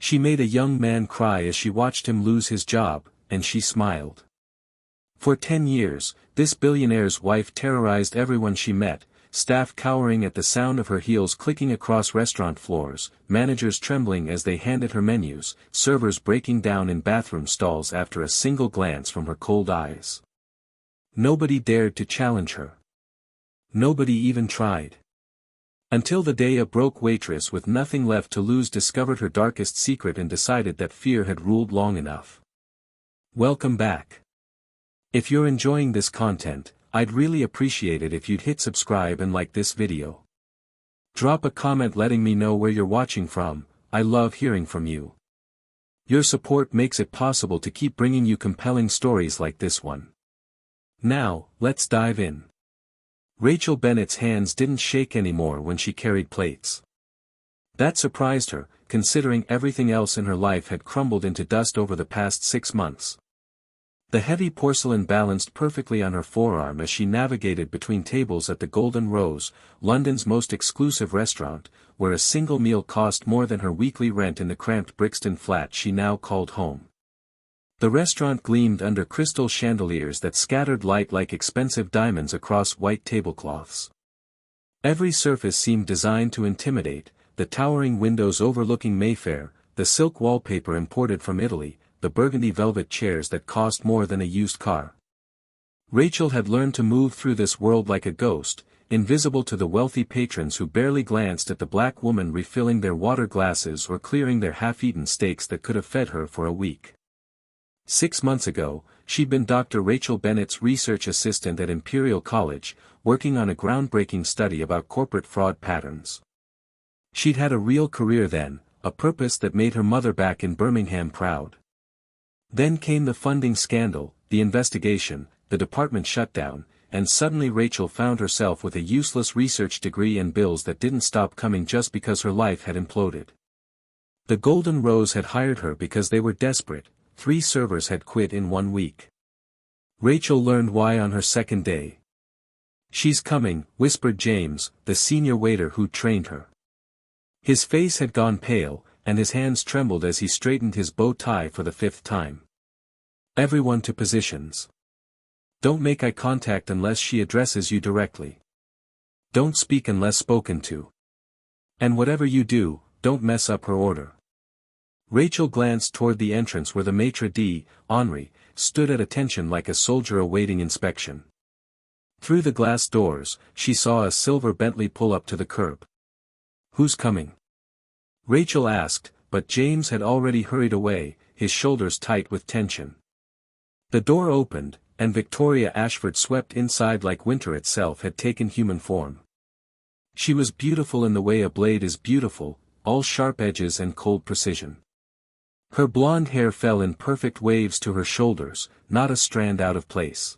She made a young man cry as she watched him lose his job, and she smiled. For 10 years, this billionaire's wife terrorized everyone she met, staff cowering at the sound of her heels clicking across restaurant floors, managers trembling as they handed her menus, servers breaking down in bathroom stalls after a single glance from her cold eyes. Nobody dared to challenge her. Nobody even tried. Until the day a broke waitress with nothing left to lose discovered her darkest secret and decided that fear had ruled long enough. Welcome back. If you're enjoying this content, I'd really appreciate it if you'd hit subscribe and like this video. Drop a comment letting me know where you're watching from. I love hearing from you. Your support makes it possible to keep bringing you compelling stories like this one. Now, let's dive in. Rachel Bennett's hands didn't shake anymore when she carried plates. That surprised her, considering everything else in her life had crumbled into dust over the past 6 months. The heavy porcelain balanced perfectly on her forearm as she navigated between tables at the Golden Rose, London's most exclusive restaurant, where a single meal cost more than her weekly rent in the cramped Brixton flat she now called home. The restaurant gleamed under crystal chandeliers that scattered light like expensive diamonds across white tablecloths. Every surface seemed designed to intimidate, the towering windows overlooking Mayfair, the silk wallpaper imported from Italy, the burgundy velvet chairs that cost more than a used car. Rachel had learned to move through this world like a ghost, invisible to the wealthy patrons who barely glanced at the black woman refilling their water glasses or clearing their half-eaten steaks that could have fed her for a week. 6 months ago, she'd been Dr. Rachel Bennett's research assistant at Imperial College, working on a groundbreaking study about corporate fraud patterns. She'd had a real career then, a purpose that made her mother back in Birmingham proud. Then came the funding scandal, the investigation, the department shutdown, and suddenly Rachel found herself with a useless research degree and bills that didn't stop coming just because her life had imploded. The Golden Rose had hired her because they were desperate. 3 servers had quit in 1 week. Rachel learned why on her second day. "She's coming," whispered James, the senior waiter who'd trained her. His face had gone pale, and his hands trembled as he straightened his bow tie for the 5th time. "Everyone to positions. Don't make eye contact unless she addresses you directly. Don't speak unless spoken to. And whatever you do, don't mess up her order." Rachel glanced toward the entrance where the maitre d', Henri, stood at attention like a soldier awaiting inspection. Through the glass doors, she saw a silver Bentley pull up to the curb. "Who's coming?" Rachel asked, but James had already hurried away, his shoulders tight with tension. The door opened, and Victoria Ashford swept inside like winter itself had taken human form. She was beautiful in the way a blade is beautiful, all sharp edges and cold precision. Her blonde hair fell in perfect waves to her shoulders, not a strand out of place.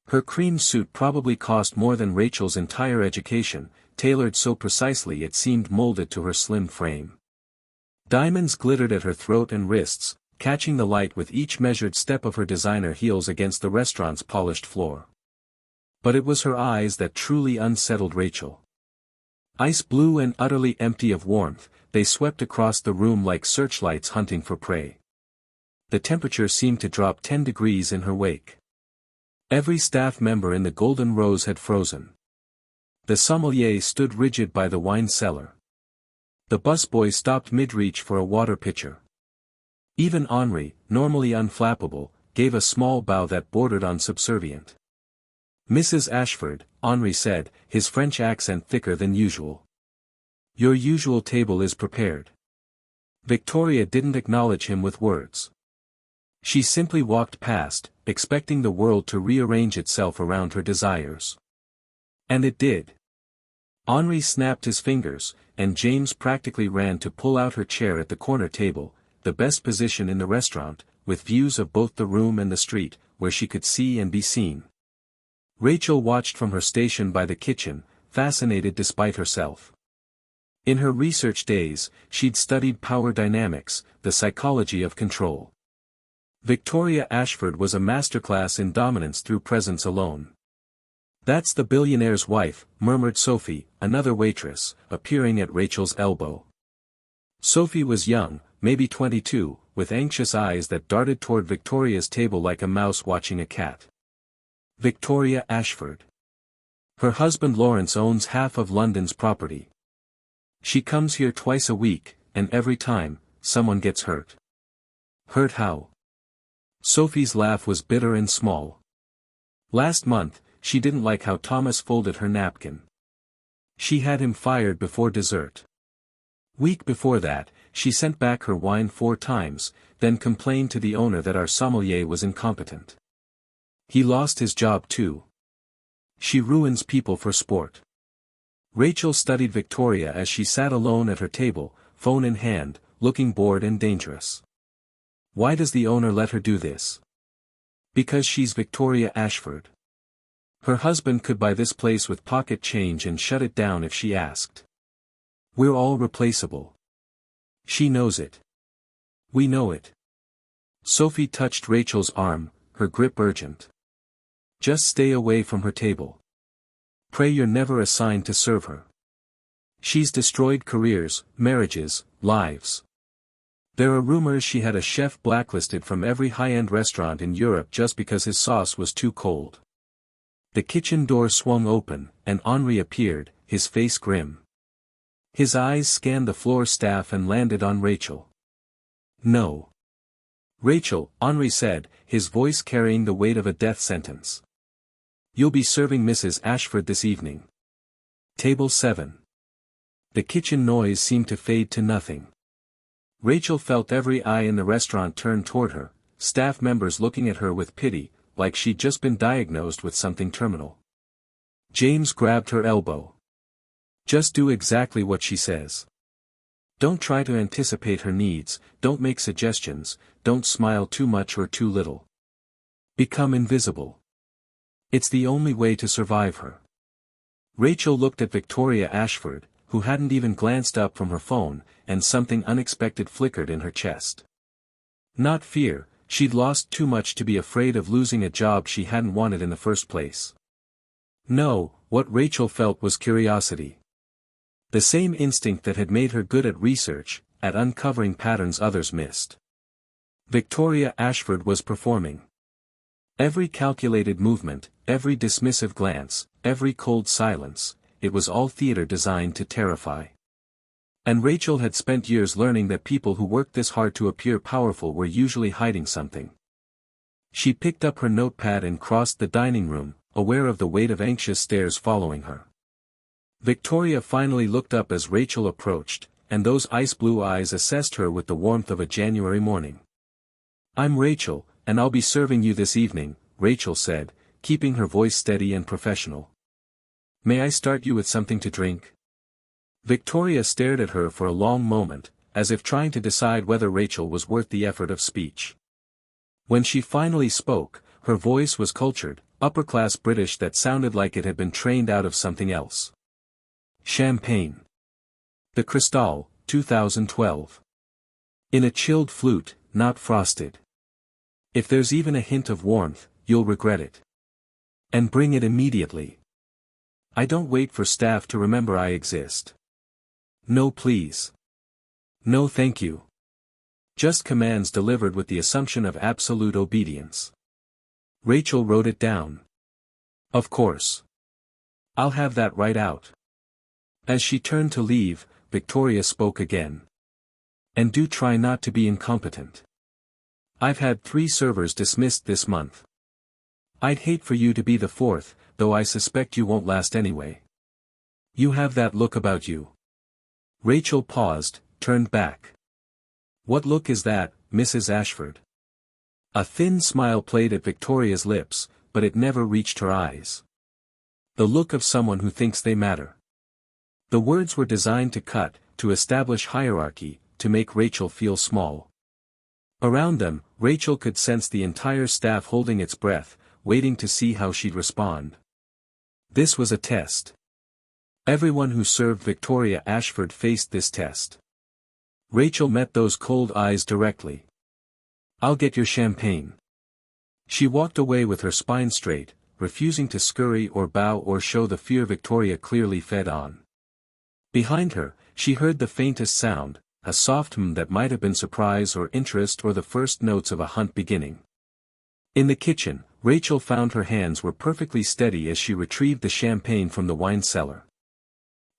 Her cream suit probably cost more than Rachel's entire education, tailored so precisely it seemed molded to her slim frame. Diamonds glittered at her throat and wrists, catching the light with each measured step of her designer heels against the restaurant's polished floor. But it was her eyes that truly unsettled Rachel. Ice blue and utterly empty of warmth, they swept across the room like searchlights hunting for prey. The temperature seemed to drop 10 degrees in her wake. Every staff member in the Golden Rose had frozen. The sommelier stood rigid by the wine cellar. The busboy stopped mid-reach for a water pitcher. Even Henri, normally unflappable, gave a small bow that bordered on subservient. "Mrs. Ashford," Henri said, his French accent thicker than usual. "Your usual table is prepared." Victoria didn't acknowledge him with words. She simply walked past, expecting the world to rearrange itself around her desires. And it did. Henri snapped his fingers, and James practically ran to pull out her chair at the corner table, the best position in the restaurant, with views of both the room and the street, where she could see and be seen. Rachel watched from her station by the kitchen, fascinated despite herself. In her research days, she'd studied power dynamics, the psychology of control. Victoria Ashford was a masterclass in dominance through presence alone. "That's the billionaire's wife," murmured Sophie, another waitress, appearing at Rachel's elbow. Sophie was young, maybe 22, with anxious eyes that darted toward Victoria's table like a mouse watching a cat. Victoria Ashford. Her husband Lawrence owns half of London's property. She comes here twice a week, and every time, someone gets hurt. Hurt how? Sophie's laugh was bitter and small. Last month, she didn't like how Thomas folded her napkin. She had him fired before dessert. Week before that, she sent back her wine 4 times, then complained to the owner that our sommelier was incompetent. He lost his job too. She ruins people for sport. Rachel studied Victoria as she sat alone at her table, phone in hand, looking bored and dangerous. Why does the owner let her do this? Because she's Victoria Ashford. Her husband could buy this place with pocket change and shut it down if she asked. We're all replaceable. She knows it. We know it. Sophie touched Rachel's arm, her grip urgent. Just stay away from her table. Pray you're never assigned to serve her. She's destroyed careers, marriages, lives. There are rumors she had a chef blacklisted from every high-end restaurant in Europe just because his sauce was too cold. The kitchen door swung open, and Henri appeared, his face grim. His eyes scanned the floor staff and landed on Rachel. No. Rachel, Henri said, his voice carrying the weight of a death sentence. You'll be serving Mrs. Ashford this evening. Table 7. The kitchen noise seemed to fade to nothing. Rachel felt every eye in the restaurant turn toward her, staff members looking at her with pity, like she'd just been diagnosed with something terminal. James grabbed her elbow. Just do exactly what she says. Don't try to anticipate her needs, don't make suggestions, don't smile too much or too little. Become invisible. It's the only way to survive her. Rachel looked at Victoria Ashford, who hadn't even glanced up from her phone, and something unexpected flickered in her chest. Not fear, she'd lost too much to be afraid of losing a job she hadn't wanted in the first place. No, what Rachel felt was curiosity. The same instinct that had made her good at research, at uncovering patterns others missed. Victoria Ashford was performing. Every calculated movement, every dismissive glance, every cold silence, it was all theater designed to terrify. And Rachel had spent years learning that people who worked this hard to appear powerful were usually hiding something. She picked up her notepad and crossed the dining room, aware of the weight of anxious stares following her. Victoria finally looked up as Rachel approached, and those ice-blue eyes assessed her with the warmth of a January morning. I'm Rachel, and I'll be serving you this evening, Rachel said, keeping her voice steady and professional. May I start you with something to drink? Victoria stared at her for a long moment, as if trying to decide whether Rachel was worth the effort of speech. When she finally spoke, her voice was cultured, upper-class British that sounded like it had been trained out of something else. Champagne. The Cristal, 2012. In a chilled flute, not frosted. If there's even a hint of warmth, you'll regret it. And bring it immediately. I don't wait for staff to remember I exist. No please. No thank you. Just commands delivered with the assumption of absolute obedience. Rachel wrote it down. Of course. I'll have that right out. As she turned to leave, Victoria spoke again. And do try not to be incompetent. I've had 3 servers dismissed this month. I'd hate for you to be the 4th, though I suspect you won't last anyway. You have that look about you. Rachel paused, turned back. What look is that, Mrs. Ashford? A thin smile played at Victoria's lips, but it never reached her eyes. The look of someone who thinks they matter. The words were designed to cut, to establish hierarchy, to make Rachel feel small. Around them, Rachel could sense the entire staff holding its breath, waiting to see how she'd respond. This was a test. Everyone who served Victoria Ashford faced this test. Rachel met those cold eyes directly. I'll get your champagne. She walked away with her spine straight, refusing to scurry or bow or show the fear Victoria clearly fed on. Behind her, she heard the faintest sound, a soft that might have been surprise or interest or the first notes of a hunt beginning. In the kitchen, Rachel found her hands were perfectly steady as she retrieved the champagne from the wine cellar.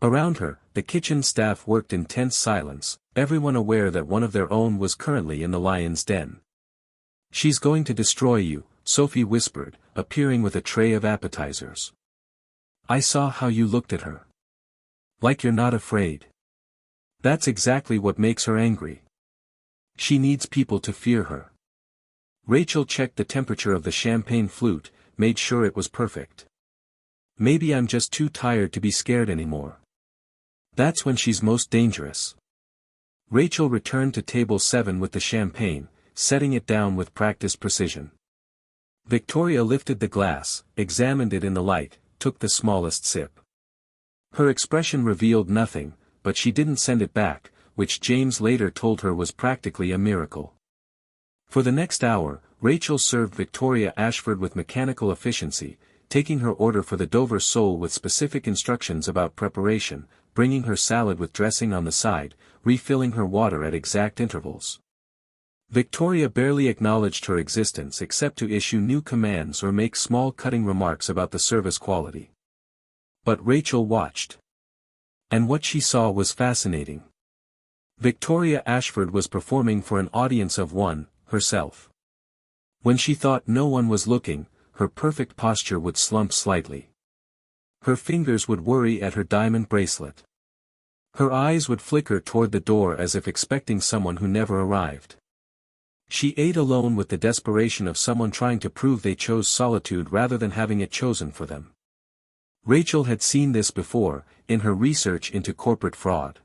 Around her, the kitchen staff worked in tense silence, everyone aware that one of their own was currently in the lion's den. "She's going to destroy you," Sophie whispered, appearing with a tray of appetizers. "I saw how you looked at her. Like you're not afraid. That's exactly what makes her angry. She needs people to fear her." Rachel checked the temperature of the champagne flute, made sure it was perfect. "Maybe I'm just too tired to be scared anymore. That's when she's most dangerous." Rachel returned to table 7 with the champagne, setting it down with practiced precision. Victoria lifted the glass, examined it in the light, took the smallest sip. Her expression revealed nothing, but she didn't send it back, which James later told her was practically a miracle. For the next hour, Rachel served Victoria Ashford with mechanical efficiency, taking her order for the Dover sole with specific instructions about preparation, bringing her salad with dressing on the side, refilling her water at exact intervals. Victoria barely acknowledged her existence except to issue new commands or make small cutting remarks about the service quality. But Rachel watched. And what she saw was fascinating. Victoria Ashford was performing for an audience of one, herself. When she thought no one was looking, her perfect posture would slump slightly. Her fingers would worry at her diamond bracelet. Her eyes would flicker toward the door as if expecting someone who never arrived. She ate alone with the desperation of someone trying to prove they chose solitude rather than having it chosen for them. Rachel had seen this before, in her research into corporate fraud.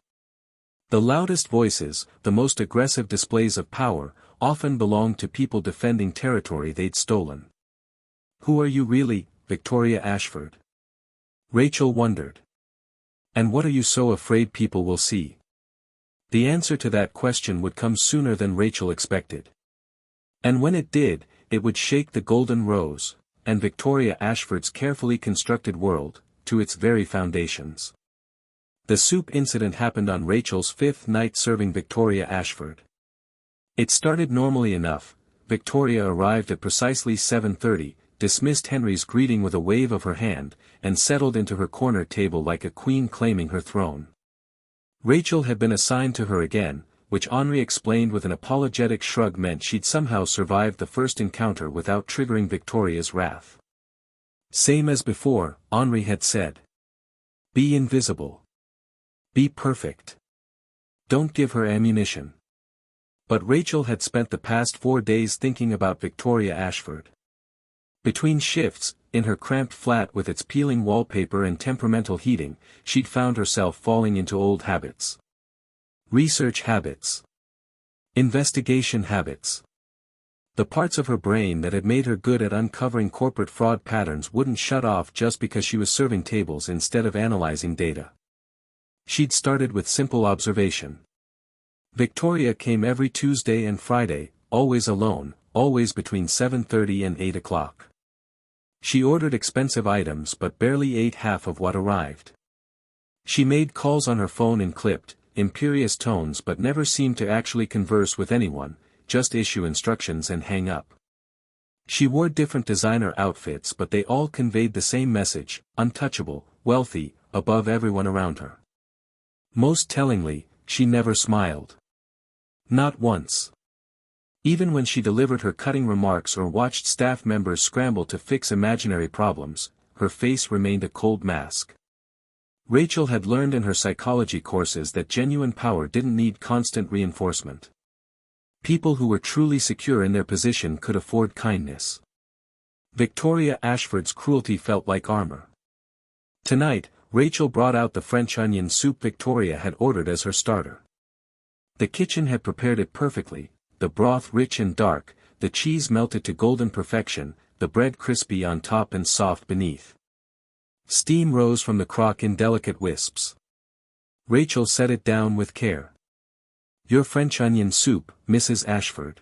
The loudest voices, the most aggressive displays of power, often belonged to people defending territory they'd stolen. "Who are you really, Victoria Ashford?" Rachel wondered. "And what are you so afraid people will see?" The answer to that question would come sooner than Rachel expected. And when it did, it would shake the Golden Rose, and Victoria Ashford's carefully constructed world, to its very foundations. The soup incident happened on Rachel's 5th night serving Victoria Ashford. It started normally enough. Victoria arrived at precisely 7:30, dismissed Henry's greeting with a wave of her hand, and settled into her corner table like a queen claiming her throne. Rachel had been assigned to her again, which Henri explained with an apologetic shrug meant she'd somehow survived the first encounter without triggering Victoria's wrath. Same as before, Henri had said. Be invisible. Be perfect. Don't give her ammunition. But Rachel had spent the past 4 days thinking about Victoria Ashford. Between shifts, in her cramped flat with its peeling wallpaper and temperamental heating, she'd found herself falling into old habits. Research habits. Investigation habits. The parts of her brain that had made her good at uncovering corporate fraud patterns wouldn't shut off just because she was serving tables instead of analyzing data. She'd started with simple observation. Victoria came every Tuesday and Friday, always alone, always between 7:30 and 8 o'clock. She ordered expensive items but barely ate half of what arrived. She made calls on her phone in clipped, imperious tones but never seemed to actually converse with anyone, just issue instructions and hang up. She wore different designer outfits but they all conveyed the same message, untouchable, wealthy, above everyone around her. Most tellingly, she never smiled. Not once. Even when she delivered her cutting remarks or watched staff members scramble to fix imaginary problems, her face remained a cold mask. Rachel had learned in her psychology courses that genuine power didn't need constant reinforcement. People who were truly secure in their position could afford kindness. Victoria Ashford's cruelty felt like armor. Tonight, Rachel brought out the French onion soup Victoria had ordered as her starter. The kitchen had prepared it perfectly. The broth rich and dark, the cheese melted to golden perfection, the bread crispy on top and soft beneath. Steam rose from the crock in delicate wisps. Rachel set it down with care. Your French onion soup, Mrs. Ashford.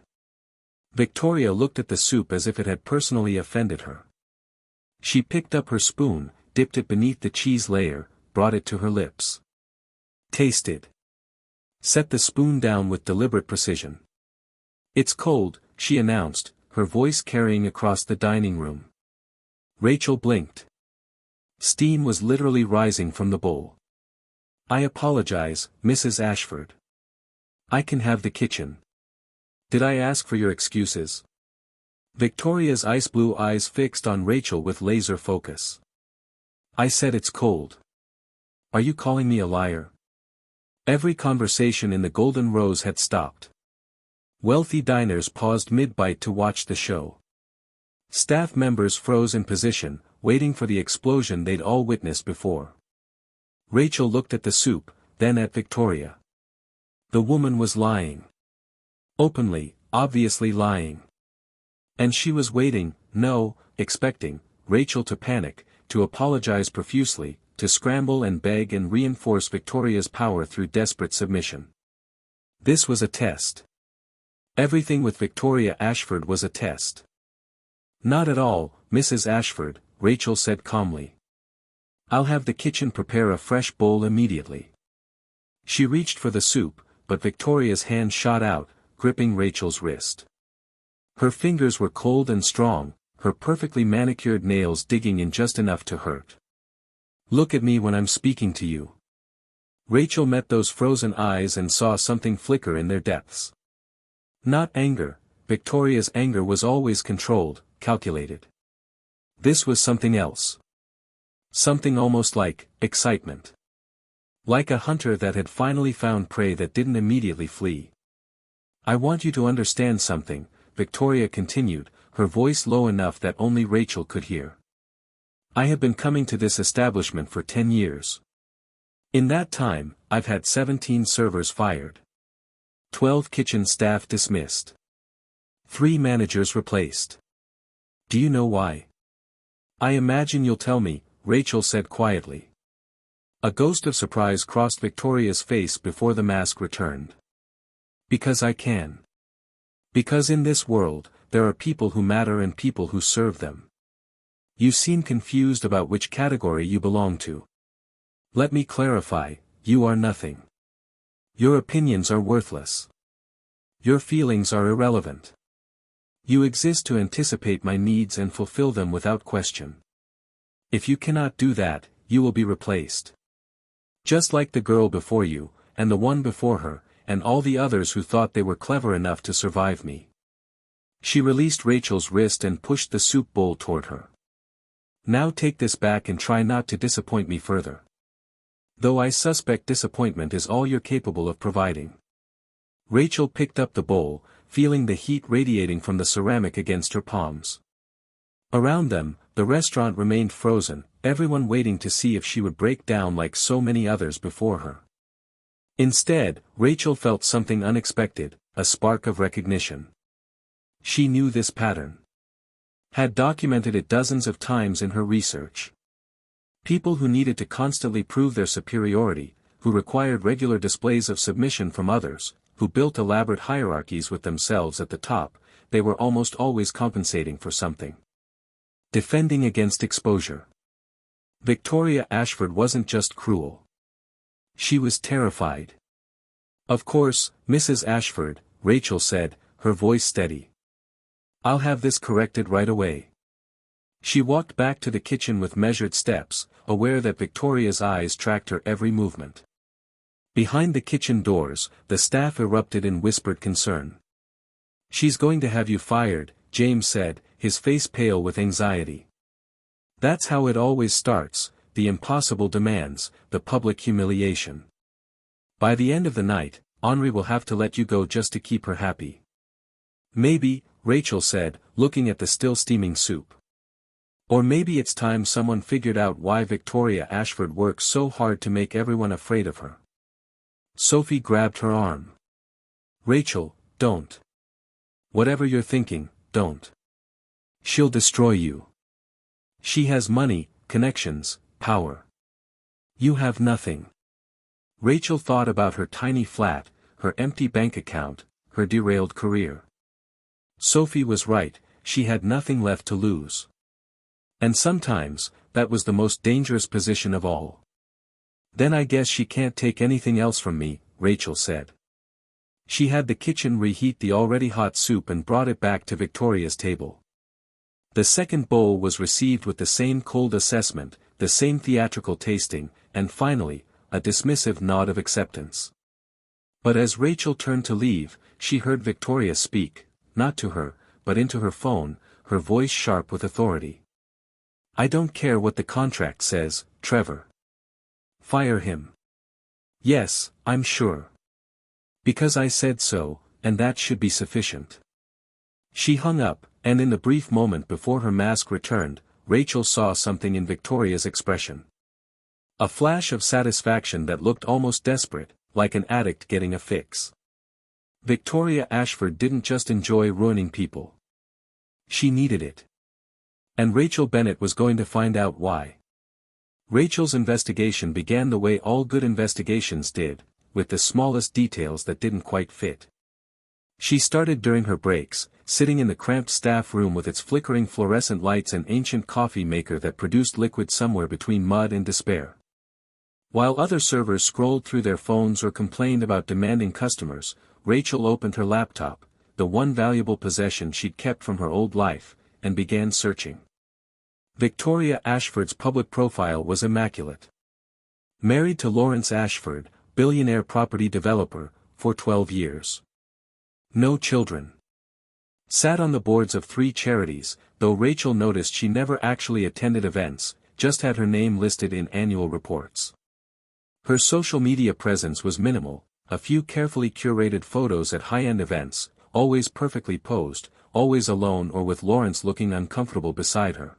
Victoria looked at the soup as if it had personally offended her. She picked up her spoon, dipped it beneath the cheese layer, brought it to her lips. Tasted. Set the spoon down with deliberate precision. It's cold, she announced, her voice carrying across the dining room. Rachel blinked. Steam was literally rising from the bowl. I apologize, Mrs. Ashford. I can have the kitchen. Did I ask for your excuses? Victoria's ice blue eyes fixed on Rachel with laser focus. I said it's cold. Are you calling me a liar? Every conversation in the Golden Rose had stopped. Wealthy diners paused mid-bite to watch the show. Staff members froze in position, waiting for the explosion they'd all witnessed before. Rachel looked at the soup, then at Victoria. The woman was lying. Openly, obviously lying. And she was waiting, expecting, Rachel to panic, to apologize profusely, to scramble and beg and reinforce Victoria's power through desperate submission. This was a test. Everything with Victoria Ashford was a test. Not at all, Mrs. Ashford, Rachel said calmly. I'll have the kitchen prepare a fresh bowl immediately. She reached for the soup, but Victoria's hand shot out, gripping Rachel's wrist. Her fingers were cold and strong, her perfectly manicured nails digging in just enough to hurt. Look at me when I'm speaking to you. Rachel met those frozen eyes and saw something flicker in their depths. Not anger, Victoria's anger was always controlled, calculated. This was something else. Something almost like excitement. Like a hunter that had finally found prey that didn't immediately flee. I want you to understand something, Victoria continued, her voice low enough that only Rachel could hear. I have been coming to this establishment for 10 years. In that time, I've had 17 servers fired. 12 kitchen staff dismissed. 3 managers replaced. Do you know why? I imagine you'll tell me, Rachel said quietly. A ghost of surprise crossed Victoria's face before the mask returned. Because I can. Because in this world, there are people who matter and people who serve them. You seem confused about which category you belong to. Let me clarify, you are nothing. Your opinions are worthless. Your feelings are irrelevant. You exist to anticipate my needs and fulfill them without question. If you cannot do that, you will be replaced. Just like the girl before you, and the one before her, and all the others who thought they were clever enough to survive me. She released Rachel's wrist and pushed the soup bowl toward her. Now take this back and try not to disappoint me further. Though I suspect disappointment is all you're capable of providing. Rachel picked up the bowl, feeling the heat radiating from the ceramic against her palms. Around them, the restaurant remained frozen, everyone waiting to see if she would break down like so many others before her. Instead, Rachel felt something unexpected, a spark of recognition. She knew this pattern. Had documented it dozens of times in her research. People who needed to constantly prove their superiority, who required regular displays of submission from others, who built elaborate hierarchies with themselves at the top, they were almost always compensating for something. Defending against exposure. Victoria Ashford wasn't just cruel. She was terrified. Of course, Mrs. Ashford, Rachel said, her voice steady. I'll have this corrected right away. She walked back to the kitchen with measured steps, aware that Victoria's eyes tracked her every movement. Behind the kitchen doors, the staff erupted in whispered concern. She's going to have you fired, James said, his face pale with anxiety. That's how it always starts, the impossible demands, the public humiliation. By the end of the night, Henri will have to let you go just to keep her happy. Maybe, Rachel said, looking at the still steaming soup. Or maybe it's time someone figured out why Victoria Ashford works so hard to make everyone afraid of her. Sophie grabbed her arm. Rachel, don't. Whatever you're thinking, don't. She'll destroy you. She has money, connections, power. You have nothing. Rachel thought about her tiny flat, her empty bank account, her derailed career. Sophie was right, she had nothing left to lose. And sometimes, that was the most dangerous position of all. Then I guess she can't take anything else from me, Rachel said. She had the kitchen reheat the already hot soup and brought it back to Victoria's table. The second bowl was received with the same cold assessment, the same theatrical tasting, and finally, a dismissive nod of acceptance. But as Rachel turned to leave, she heard Victoria speak, not to her, but into her phone, her voice sharp with authority. "I don't care what the contract says, Trevor. Fire him." "Yes, I'm sure. Because I said so, and that should be sufficient." She hung up, and in the brief moment before her mask returned, Rachel saw something in Victoria's expression. A flash of satisfaction that looked almost desperate, like an addict getting a fix. Victoria Ashford didn't just enjoy ruining people. She needed it. And Rachel Bennett was going to find out why. Rachel's investigation began the way all good investigations did, with the smallest details that didn't quite fit. She started during her breaks, sitting in the cramped staff room with its flickering fluorescent lights and ancient coffee maker that produced liquid somewhere between mud and despair. While other servers scrolled through their phones or complained about demanding customers, Rachel opened her laptop, the one valuable possession she'd kept from her old life, and began searching. Victoria Ashford's public profile was immaculate. Married to Lawrence Ashford, billionaire property developer, for 12 years. No children. Sat on the boards of 3 charities, though Rachel noticed she never actually attended events, just had her name listed in annual reports. Her social media presence was minimal, a few carefully curated photos at high-end events, always perfectly posed, always alone or with Lawrence looking uncomfortable beside her.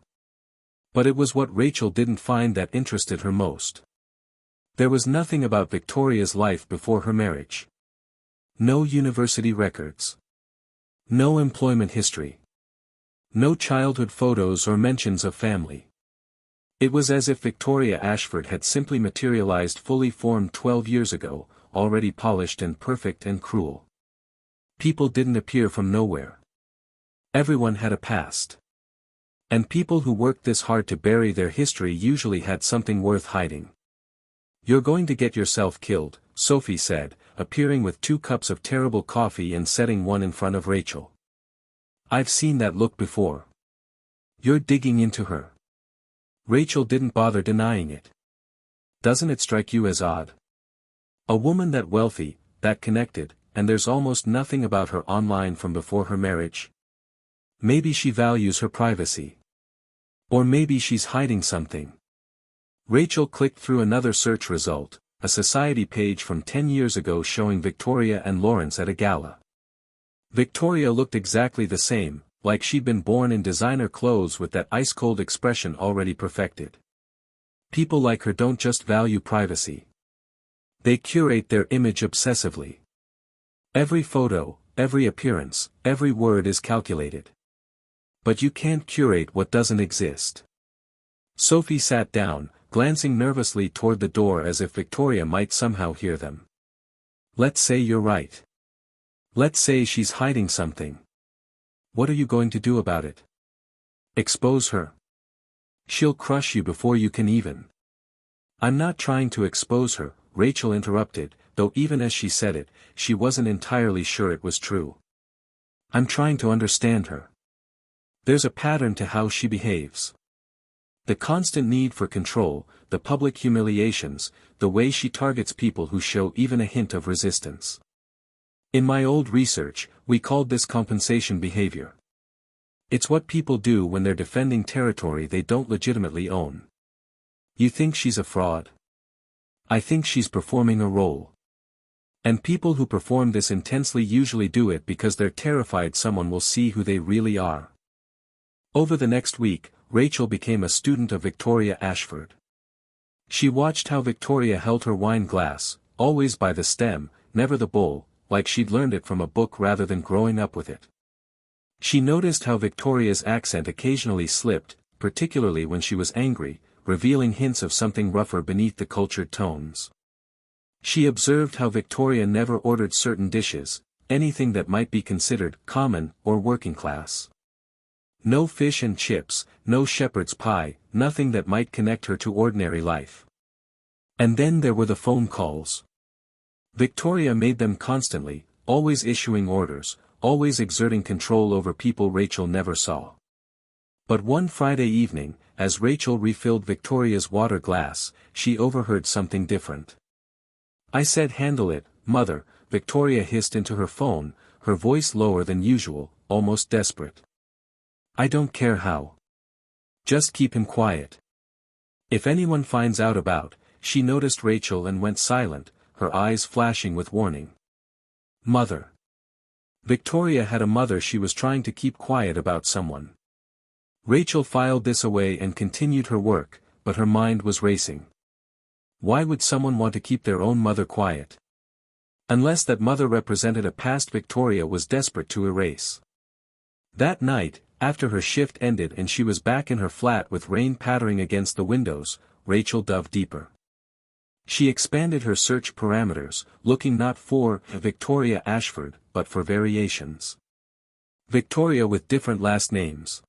But it was what Rachel didn't find that interested her most. There was nothing about Victoria's life before her marriage. No university records. No employment history. No childhood photos or mentions of family. It was as if Victoria Ashford had simply materialized fully formed 12 years ago, already polished and perfect and cruel. People didn't appear from nowhere. Everyone had a past. And people who worked this hard to bury their history usually had something worth hiding. "You're going to get yourself killed," Sophie said, appearing with 2 cups of terrible coffee and setting one in front of Rachel. "I've seen that look before. You're digging into her." Rachel didn't bother denying it. "Doesn't it strike you as odd? A woman that wealthy, that connected, and there's almost nothing about her online from before her marriage? Maybe she values her privacy. Or maybe she's hiding something." Rachel clicked through another search result, a society page from 10 years ago showing Victoria and Lawrence at a gala. Victoria looked exactly the same, like she'd been born in designer clothes with that ice-cold expression already perfected. People like her don't just value privacy. They curate their image obsessively. Every photo, every appearance, every word is calculated. But you can't curate what doesn't exist. Sophie sat down, glancing nervously toward the door as if Victoria might somehow hear them. "Let's say you're right. Let's say she's hiding something. What are you going to do about it? Expose her? She'll crush you before you can even." "I'm not trying to expose her," Rachel interrupted, though even as she said it, she wasn't entirely sure it was true. "I'm trying to understand her. There's a pattern to how she behaves. The constant need for control, the public humiliations, the way she targets people who show even a hint of resistance. In my old research, we called this compensation behavior. It's what people do when they're defending territory they don't legitimately own. You think she's a fraud? I think she's performing a role. And people who perform this intensely usually do it because they're terrified someone will see who they really are." Over the next week, Rachel became a student of Victoria Ashford. She watched how Victoria held her wine glass, always by the stem, never the bowl, like she'd learned it from a book rather than growing up with it. She noticed how Victoria's accent occasionally slipped, particularly when she was angry, revealing hints of something rougher beneath the cultured tones. She observed how Victoria never ordered certain dishes, anything that might be considered common or working class. No fish and chips, no shepherd's pie, nothing that might connect her to ordinary life. And then there were the phone calls. Victoria made them constantly, always issuing orders, always exerting control over people Rachel never saw. But one Friday evening, as Rachel refilled Victoria's water glass, she overheard something different. "I said handle it, Mother," Victoria hissed into her phone, her voice lower than usual, almost desperate. "I don't care how. Just keep him quiet. If anyone finds out about," she noticed Rachel and went silent, her eyes flashing with warning. Mother. Victoria had a mother she was trying to keep quiet about someone. Rachel filed this away and continued her work, but her mind was racing. Why would someone want to keep their own mother quiet? Unless that mother represented a past Victoria was desperate to erase. That night, after her shift ended and she was back in her flat with rain pattering against the windows, Rachel dove deeper. She expanded her search parameters, looking not for Victoria Ashford, but for variations. Victoria with different last names.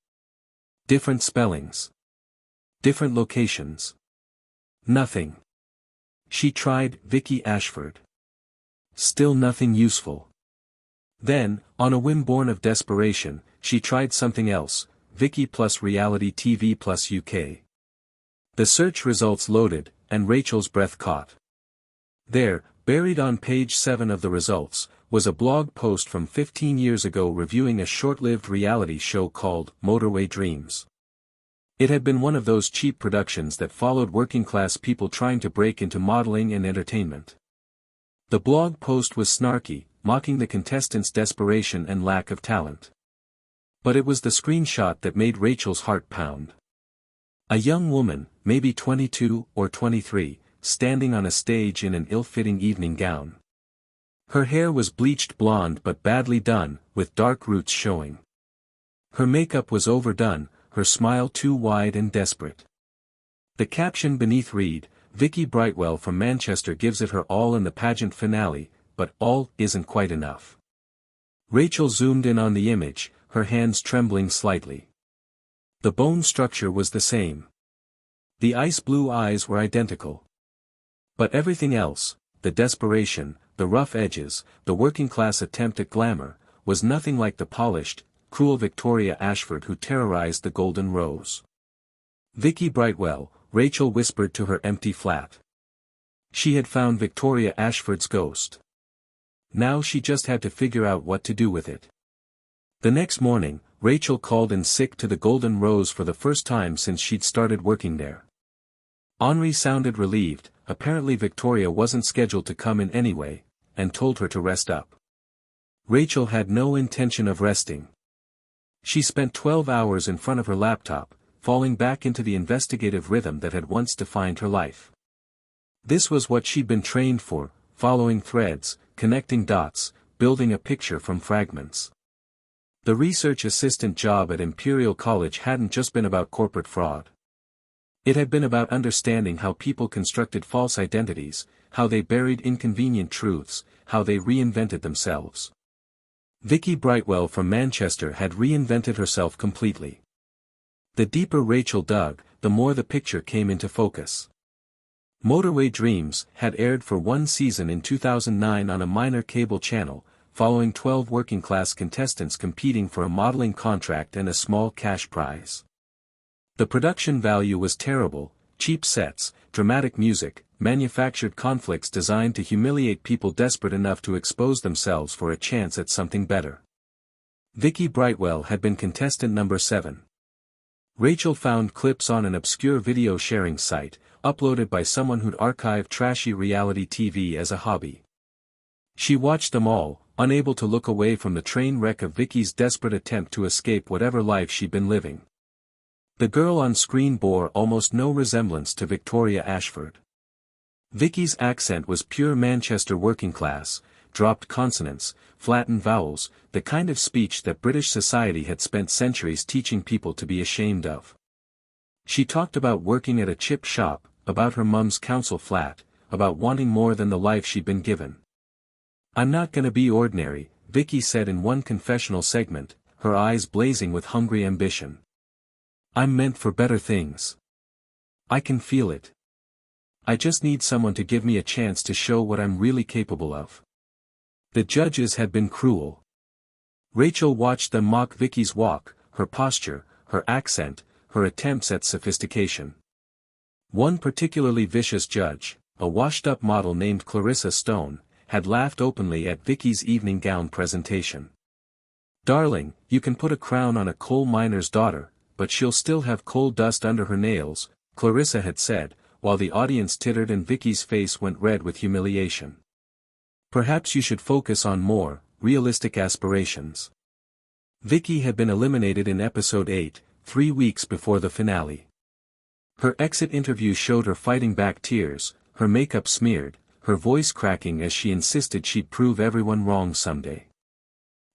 Different spellings. Different locations. Nothing. She tried Vicky Ashford. Still nothing useful. Then, on a whim born of desperation, she tried something else, Vicky plus reality TV plus UK. The search results loaded, and Rachel's breath caught. There, buried on page 7 of the results, was a blog post from 15 years ago reviewing a short-lived reality show called Motorway Dreams. It had been one of those cheap productions that followed working-class people trying to break into modeling and entertainment. The blog post was snarky, mocking the contestants' desperation and lack of talent. But it was the screenshot that made Rachel's heart pound. A young woman, maybe 22 or 23, standing on a stage in an ill-fitting evening gown. Her hair was bleached blonde but badly done, with dark roots showing. Her makeup was overdone, her smile too wide and desperate. The caption beneath read, "Vicky Brightwell from Manchester gives it her all in the pageant finale, but all isn't quite enough." Rachel zoomed in on the image, her hands trembling slightly. The bone structure was the same. The ice blue eyes were identical. But everything else, the desperation, the rough edges, the working-class attempt at glamour, was nothing like the polished, cruel Victoria Ashford who terrorized the Golden Rose. Vicky Brightwell, Rachel whispered to her empty flat. She had found Victoria Ashford's ghost. Now she just had to figure out what to do with it. The next morning, Rachel called in sick to the Golden Rose for the first time since she'd started working there. Henri sounded relieved, apparently Victoria wasn't scheduled to come in anyway, and told her to rest up. Rachel had no intention of resting. She spent 12 hours in front of her laptop, falling back into the investigative rhythm that had once defined her life. This was what she'd been trained for, following threads, connecting dots, building a picture from fragments. The research assistant job at Imperial College hadn't just been about corporate fraud. It had been about understanding how people constructed false identities, how they buried inconvenient truths, how they reinvented themselves. Vicky Brightwell from Manchester had reinvented herself completely. The deeper Rachel dug, the more the picture came into focus. Motorway Dreams had aired for one season in 2009 on a minor cable channel, following 12 working-class contestants competing for a modeling contract and a small cash prize. The production value was terrible, cheap sets, dramatic music, manufactured conflicts designed to humiliate people desperate enough to expose themselves for a chance at something better. Vicky Brightwell had been contestant number 7. Rachel found clips on an obscure video sharing site, uploaded by someone who'd archived trashy reality TV as a hobby. She watched them all, unable to look away from the train wreck of Vicky's desperate attempt to escape whatever life she'd been living. The girl on screen bore almost no resemblance to Victoria Ashford. Vicky's accent was pure Manchester working class, dropped consonants, flattened vowels, the kind of speech that British society had spent centuries teaching people to be ashamed of. She talked about working at a chip shop, about her mum's council flat, about wanting more than the life she'd been given. "I'm not gonna be ordinary," Vicky said in one confessional segment, her eyes blazing with hungry ambition. "I'm meant for better things. I can feel it. I just need someone to give me a chance to show what I'm really capable of." The judges had been cruel. Rachel watched them mock Vicky's walk, her posture, her accent, her attempts at sophistication. One particularly vicious judge, a washed-up model named Clarissa Stone, had laughed openly at Vicky's evening gown presentation. "Darling, you can put a crown on a coal miner's daughter, but she'll still have coal dust under her nails," Clarissa had said, while the audience tittered and Vicky's face went red with humiliation. "Perhaps you should focus on more realistic aspirations." Vicky had been eliminated in episode 8, 3 weeks before the finale. Her exit interview showed her fighting back tears, her makeup smeared, her voice cracking as she insisted she'd prove everyone wrong someday.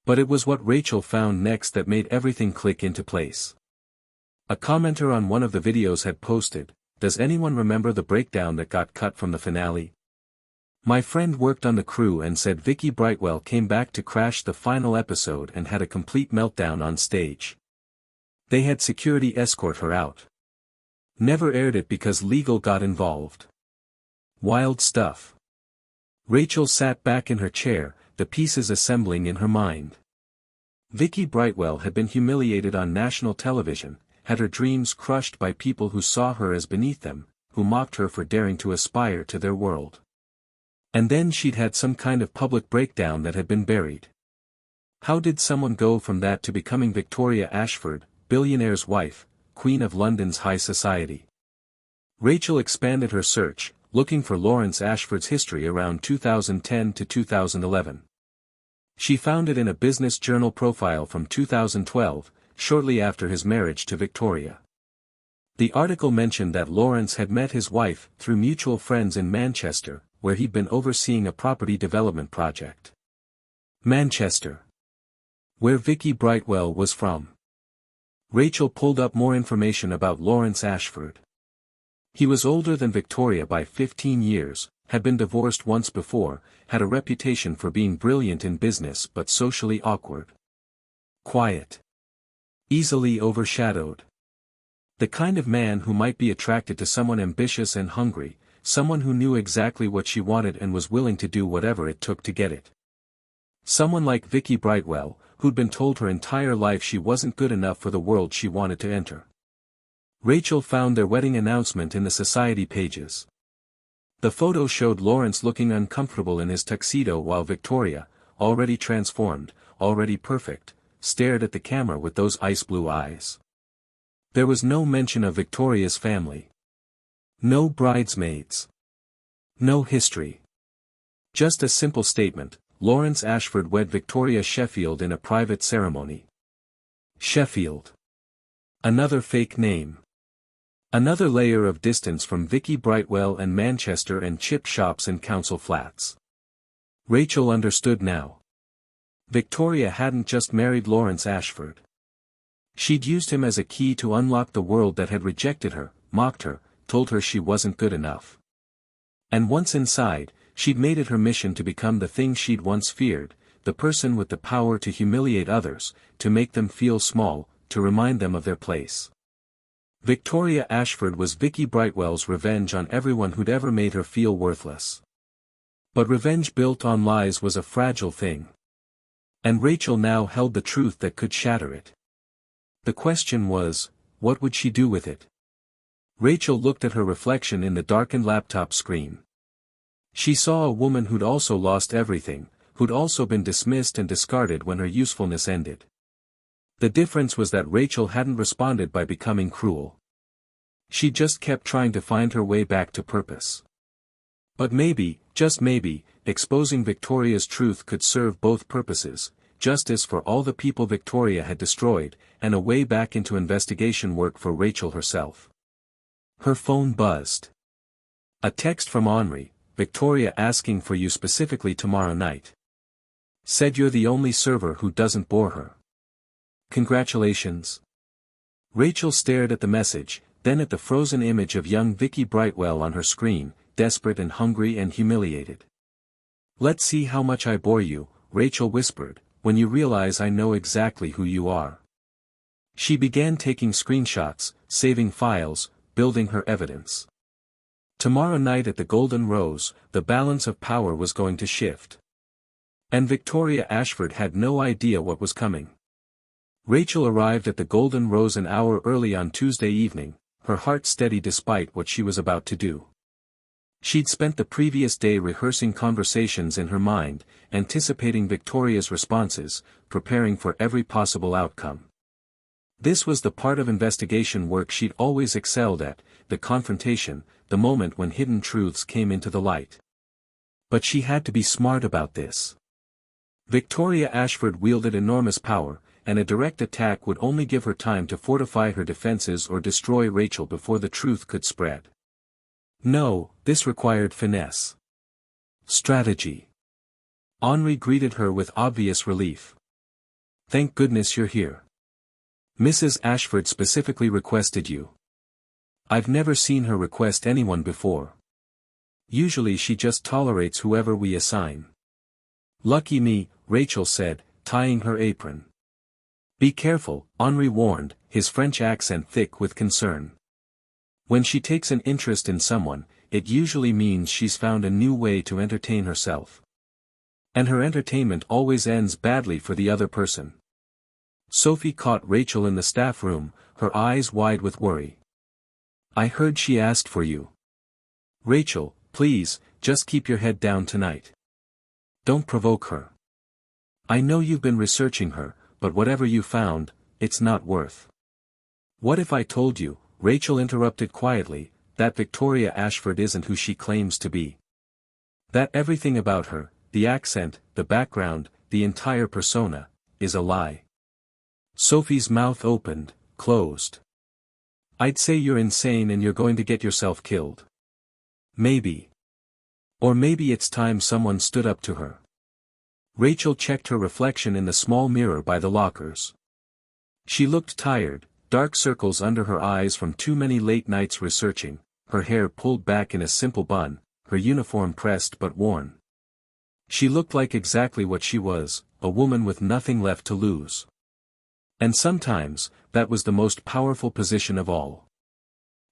But it was what Rachel found next that made everything click into place. A commenter on one of the videos had posted, "Does anyone remember the breakdown that got cut from the finale? My friend worked on the crew and said Vicky Brightwell came back to crash the final episode and had a complete meltdown on stage. They had security escort her out. Never aired it because legal got involved. Wild stuff." Rachel sat back in her chair, the pieces assembling in her mind. Vicky Brightwell had been humiliated on national television, had her dreams crushed by people who saw her as beneath them, who mocked her for daring to aspire to their world. And then she'd had some kind of public breakdown that had been buried. How did someone go from that to becoming Victoria Ashford, billionaire's wife, queen of London's high society? Rachel expanded her search, looking for Lawrence Ashford's history around 2010 to 2011. She found it in a business journal profile from 2012, shortly after his marriage to Victoria. The article mentioned that Lawrence had met his wife through mutual friends in Manchester, where he'd been overseeing a property development project. Manchester, where Vicky Brightwell was from. Rachel pulled up more information about Lawrence Ashford. He was older than Victoria by 15 years, had been divorced once before, had a reputation for being brilliant in business but socially awkward. Quiet. Easily overshadowed. The kind of man who might be attracted to someone ambitious and hungry, someone who knew exactly what she wanted and was willing to do whatever it took to get it. Someone like Vicky Brightwell, who'd been told her entire life she wasn't good enough for the world she wanted to enter. Rachel found their wedding announcement in the society pages. The photo showed Lawrence looking uncomfortable in his tuxedo while Victoria, already transformed, already perfect, stared at the camera with those ice blue eyes. There was no mention of Victoria's family. No bridesmaids. No history. Just a simple statement, Lawrence Ashford wed Victoria Sheffield in a private ceremony. Sheffield. Another fake name. Another layer of distance from Vicky Brightwell and Manchester and chip shops and council flats. Rachel understood now. Victoria hadn't just married Lawrence Ashford. She'd used him as a key to unlock the world that had rejected her, mocked her, told her she wasn't good enough. And once inside, she'd made it her mission to become the thing she'd once feared, the person with the power to humiliate others, to make them feel small, to remind them of their place. Victoria Ashford was Vicky Brightwell's revenge on everyone who'd ever made her feel worthless. But revenge built on lies was a fragile thing. And Rachel now held the truth that could shatter it. The question was, what would she do with it? Rachel looked at her reflection in the darkened laptop screen. She saw a woman who'd also lost everything, who'd also been dismissed and discarded when her usefulness ended. The difference was that Rachel hadn't responded by becoming cruel. She just kept trying to find her way back to purpose. But maybe, just maybe, exposing Victoria's truth could serve both purposes, justice for all the people Victoria had destroyed, and a way back into investigation work for Rachel herself. Her phone buzzed. A text from Henri, "Victoria asking for you specifically tomorrow night. Said you're the only server who doesn't bore her. Congratulations." Rachel stared at the message, then at the frozen image of young Vicky Brightwell on her screen, desperate and hungry and humiliated. "Let's see how much I bore you," Rachel whispered, "when you realize I know exactly who you are." She began taking screenshots, saving files, building her evidence. Tomorrow night at the Golden Rose, the balance of power was going to shift. And Victoria Ashford had no idea what was coming. Rachel arrived at the Golden Rose an hour early on Tuesday evening, her heart steady despite what she was about to do. She'd spent the previous day rehearsing conversations in her mind, anticipating Victoria's responses, preparing for every possible outcome. This was the part of investigation work she'd always excelled at, the confrontation, the moment when hidden truths came into the light. But she had to be smart about this. Victoria Ashford wielded enormous power, and a direct attack would only give her time to fortify her defenses or destroy Rachel before the truth could spread. No, this required finesse. Strategy. Henri greeted her with obvious relief. "Thank goodness you're here. Mrs. Ashford specifically requested you." "I've never seen her request anyone before. Usually she just tolerates whoever we assign." "Lucky me," Rachel said, tying her apron. "Be careful," Henri warned, his French accent thick with concern. "When she takes an interest in someone, it usually means she's found a new way to entertain herself. And her entertainment always ends badly for the other person." Sophie caught Rachel in the staff room, her eyes wide with worry. "I heard she asked for you." "Rachel, please, just keep your head down tonight. Don't provoke her. I know you've been researching her, but whatever you found, it's not worth." "What if I told you," Rachel interrupted quietly, "that Victoria Ashford isn't who she claims to be? That everything about her, the accent, the background, the entire persona, is a lie?" Sophie's mouth opened, closed. "I'd say you're insane and you're going to get yourself killed. Maybe. Or maybe it's time someone stood up to her." Rachel checked her reflection in the small mirror by the lockers. She looked tired, dark circles under her eyes from too many late nights researching, her hair pulled back in a simple bun, her uniform pressed but worn. She looked like exactly what she was, a woman with nothing left to lose. And sometimes, that was the most powerful position of all.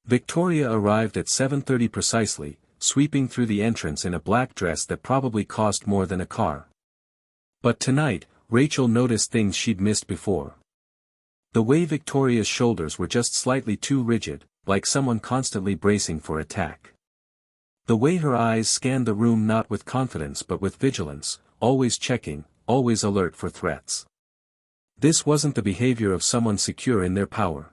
Victoria arrived at 7:30 precisely, sweeping through the entrance in a black dress that probably cost more than a car. But tonight, Rachel noticed things she'd missed before. The way Victoria's shoulders were just slightly too rigid, like someone constantly bracing for attack. The way her eyes scanned the room not with confidence but with vigilance, always checking, always alert for threats. This wasn't the behavior of someone secure in their power.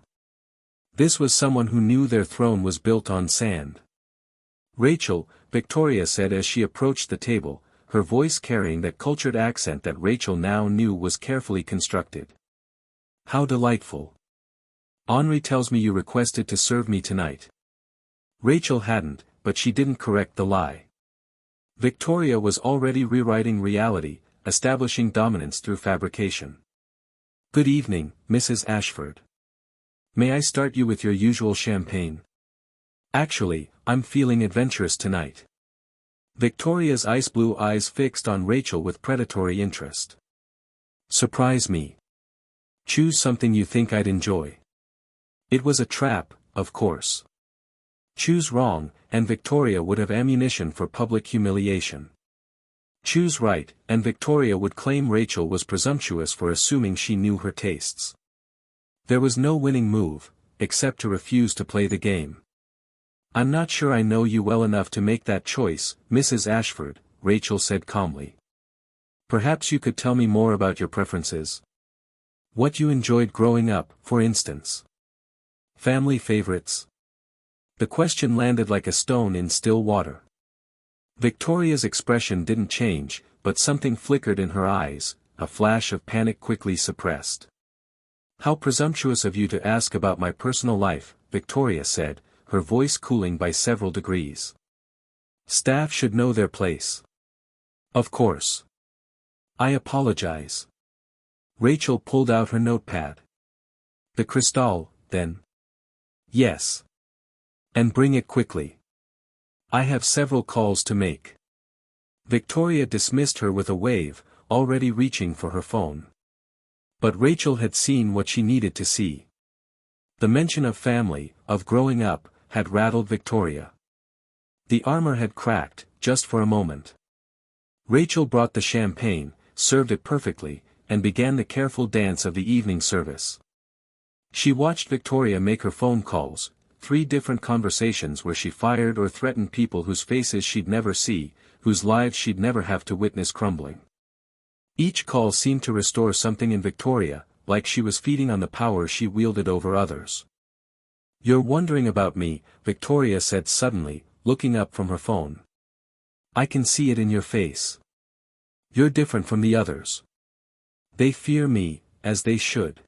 This was someone who knew their throne was built on sand. "Rachel," Victoria said as she approached the table, her voice carrying that cultured accent that Rachel now knew was carefully constructed. "How delightful. Henri tells me you requested to serve me tonight." Rachel hadn't, but she didn't correct the lie. Victoria was already rewriting reality, establishing dominance through fabrication. "Good evening, Mrs. Ashford. May I start you with your usual champagne? Actually, I'm feeling adventurous tonight." Victoria's ice blue eyes fixed on Rachel with predatory interest. "Surprise me. Choose something you think I'd enjoy." It was a trap, of course. Choose wrong, and Victoria would have ammunition for public humiliation. Choose right, and Victoria would claim Rachel was presumptuous for assuming she knew her tastes. There was no winning move, except to refuse to play the game. "I'm not sure I know you well enough to make that choice, Mrs. Ashford," Rachel said calmly. "Perhaps you could tell me more about your preferences. What you enjoyed growing up, for instance. Family favorites." The question landed like a stone in still water. Victoria's expression didn't change, but something flickered in her eyes, a flash of panic quickly suppressed. "How presumptuous of you to ask about my personal life," Victoria said, her voice cooling by several degrees. "Staff should know their place." "Of course. I apologize." Rachel pulled out her notepad. "The crystal, then?" "Yes. And bring it quickly. I have several calls to make." Victoria dismissed her with a wave, already reaching for her phone. But Rachel had seen what she needed to see. The mention of family, of growing up, had rattled Victoria. The armor had cracked, just for a moment. Rachel brought the champagne, served it perfectly, and began the careful dance of the evening service. She watched Victoria make her phone calls, 3 different conversations where she fired or threatened people whose faces she'd never see, whose lives she'd never have to witness crumbling. Each call seemed to restore something in Victoria, like she was feeding on the power she wielded over others. "You're wondering about me," Victoria said suddenly, looking up from her phone. "I can see it in your face. You're different from the others. They fear me, as they should.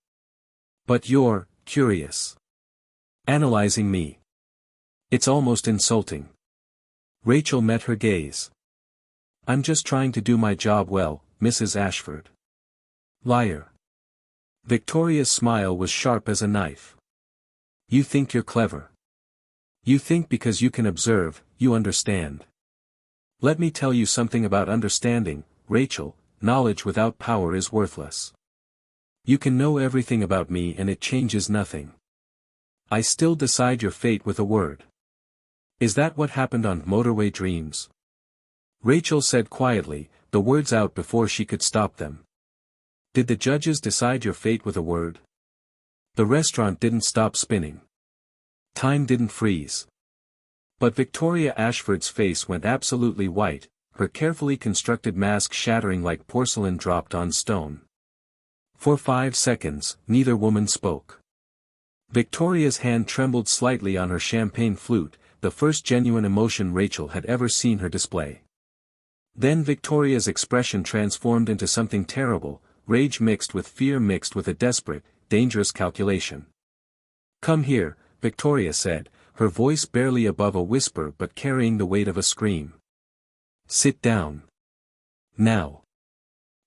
But you're curious. Analyzing me. It's almost insulting." Rachel met her gaze. "I'm just trying to do my job well, Mrs. Ashford." "Liar." Victoria's smile was sharp as a knife. "You think you're clever. You think because you can observe, you understand. Let me tell you something about understanding, Rachel. Knowledge without power is worthless. You can know everything about me and it changes nothing. I still decide your fate with a word." "Is that what happened on Motorway Dreams?" Rachel said quietly, the words out before she could stop them. "Did the judges decide your fate with a word?" The restaurant didn't stop spinning. Time didn't freeze. But Victoria Ashford's face went absolutely white, her carefully constructed mask shattering like porcelain dropped on stone. For 5 seconds, neither woman spoke. Victoria's hand trembled slightly on her champagne flute, the first genuine emotion Rachel had ever seen her display. Then Victoria's expression transformed into something terrible, rage mixed with fear mixed with a desperate, dangerous calculation. "Come here," Victoria said, her voice barely above a whisper but carrying the weight of a scream. "Sit down. Now."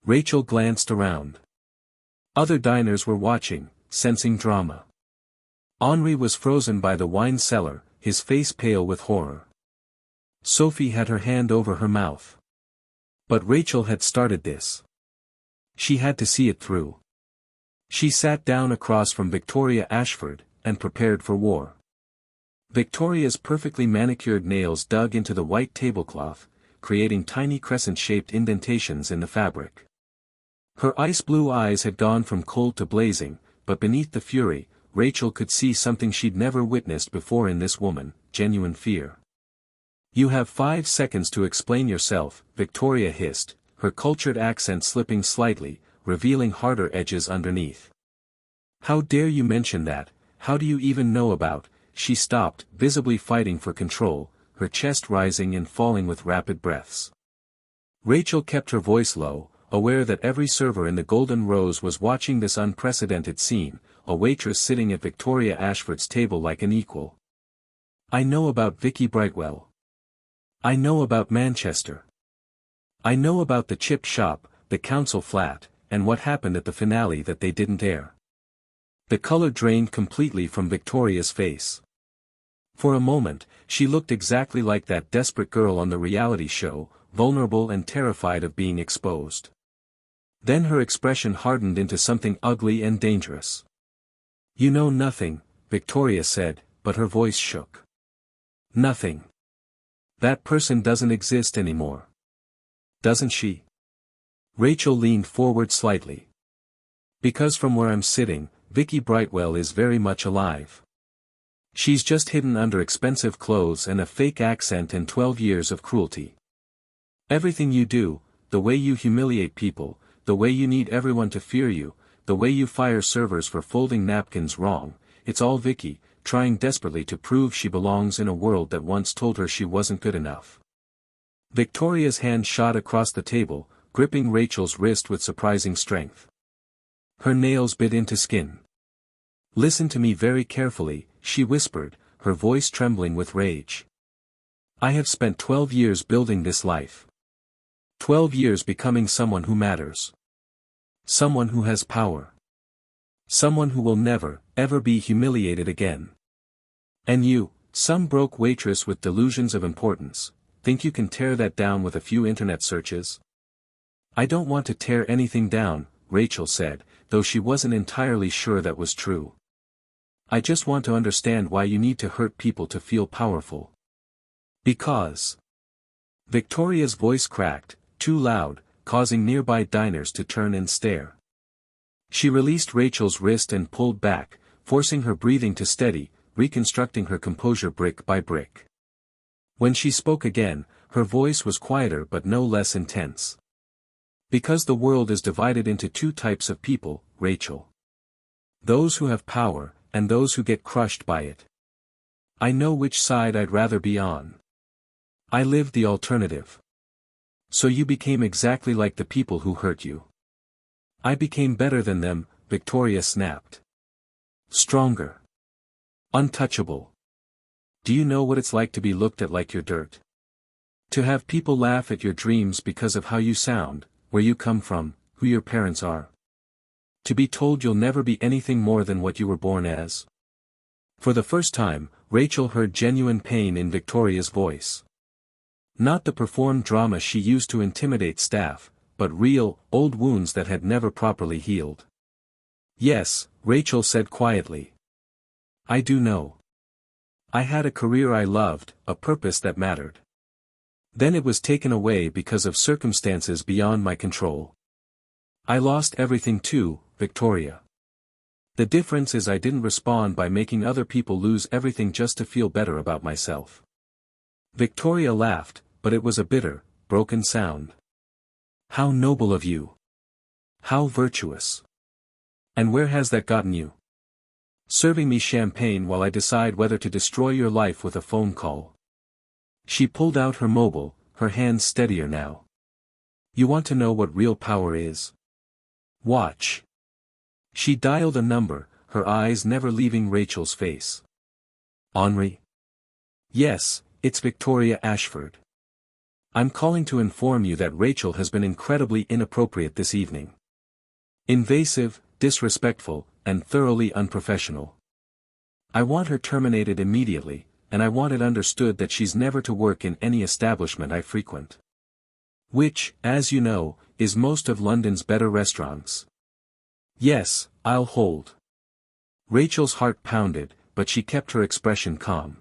Rachel glanced around. Other diners were watching, sensing drama. Henri was frozen by the wine cellar, his face pale with horror. Sophie had her hand over her mouth. But Rachel had started this. She had to see it through. She sat down across from Victoria Ashford, and prepared for war. Victoria's perfectly manicured nails dug into the white tablecloth, creating tiny crescent-shaped indentations in the fabric. Her ice-blue eyes had gone from cold to blazing, but beneath the fury, Rachel could see something she'd never witnessed before in this woman, genuine fear. "You have 5 seconds to explain yourself," Victoria hissed, her cultured accent slipping slightly, revealing harder edges underneath. "How dare you mention that? How do you even know about?" She stopped, visibly fighting for control, her chest rising and falling with rapid breaths. Rachel kept her voice low, aware that every server in the Golden Rose was watching this unprecedented scene, a waitress sitting at Victoria Ashford's table like an equal. "I know about Vicky Brightwell. I know about Manchester. I know about the chip shop, the council flat, and what happened at the finale that they didn't air." The color drained completely from Victoria's face. For a moment, she looked exactly like that desperate girl on the reality show, vulnerable and terrified of being exposed. Then her expression hardened into something ugly and dangerous. "You know nothing," Victoria said, but her voice shook. "Nothing. That person doesn't exist anymore. Doesn't she?" Rachel leaned forward slightly. "Because from where I'm sitting, Vicky Brightwell is very much alive. She's just hidden under expensive clothes and a fake accent and 12 years of cruelty. Everything you do, the way you humiliate people, the way you need everyone to fear you, the way you fire servers for folding napkins wrong, it's all Vicky, trying desperately to prove she belongs in a world that once told her she wasn't good enough." Victoria's hand shot across the table, gripping Rachel's wrist with surprising strength. Her nails bit into skin. "Listen to me very carefully," she whispered, her voice trembling with rage. "I have spent 12 years building this life. 12 years becoming someone who matters. Someone who has power. Someone who will never, ever be humiliated again. And you, some broke waitress with delusions of importance, think you can tear that down with a few internet searches?" "I don't want to tear anything down," Rachel said, though she wasn't entirely sure that was true. "I just want to understand why you need to hurt people to feel powerful." "Because." Victoria's voice cracked, too loud, causing nearby diners to turn and stare. She released Rachel's wrist and pulled back, forcing her breathing to steady, reconstructing her composure brick by brick. When she spoke again, her voice was quieter but no less intense. Because the world is divided into two types of people, Rachel. Those who have power, and those who get crushed by it. I know which side I'd rather be on. I lived the alternative. So you became exactly like the people who hurt you. I became better than them, Victoria snapped. Stronger. Untouchable. Do you know what it's like to be looked at like you're dirt? To have people laugh at your dreams because of how you sound, where you come from, who your parents are. To be told you'll never be anything more than what you were born as. For the first time, Rachel heard genuine pain in Victoria's voice. Not the performed drama she used to intimidate staff, but real, old wounds that had never properly healed. Yes, Rachel said quietly. I do know. I had a career I loved, a purpose that mattered. Then it was taken away because of circumstances beyond my control. I lost everything too, Victoria. The difference is I didn't respond by making other people lose everything just to feel better about myself. Victoria laughed, but it was a bitter, broken sound. How noble of you. How virtuous. And where has that gotten you? Serving me champagne while I decide whether to destroy your life with a phone call. She pulled out her mobile, her hands steadier now. You want to know what real power is? Watch. She dialed a number, her eyes never leaving Rachel's face. Henri? Yes, it's Victoria Ashford. I'm calling to inform you that Rachel has been incredibly inappropriate this evening. Invasive, disrespectful, and thoroughly unprofessional. I want her terminated immediately, and I want it understood that she's never to work in any establishment I frequent. Which, as you know, is most of London's better restaurants. Yes, I'll hold. Rachel's heart pounded, but she kept her expression calm.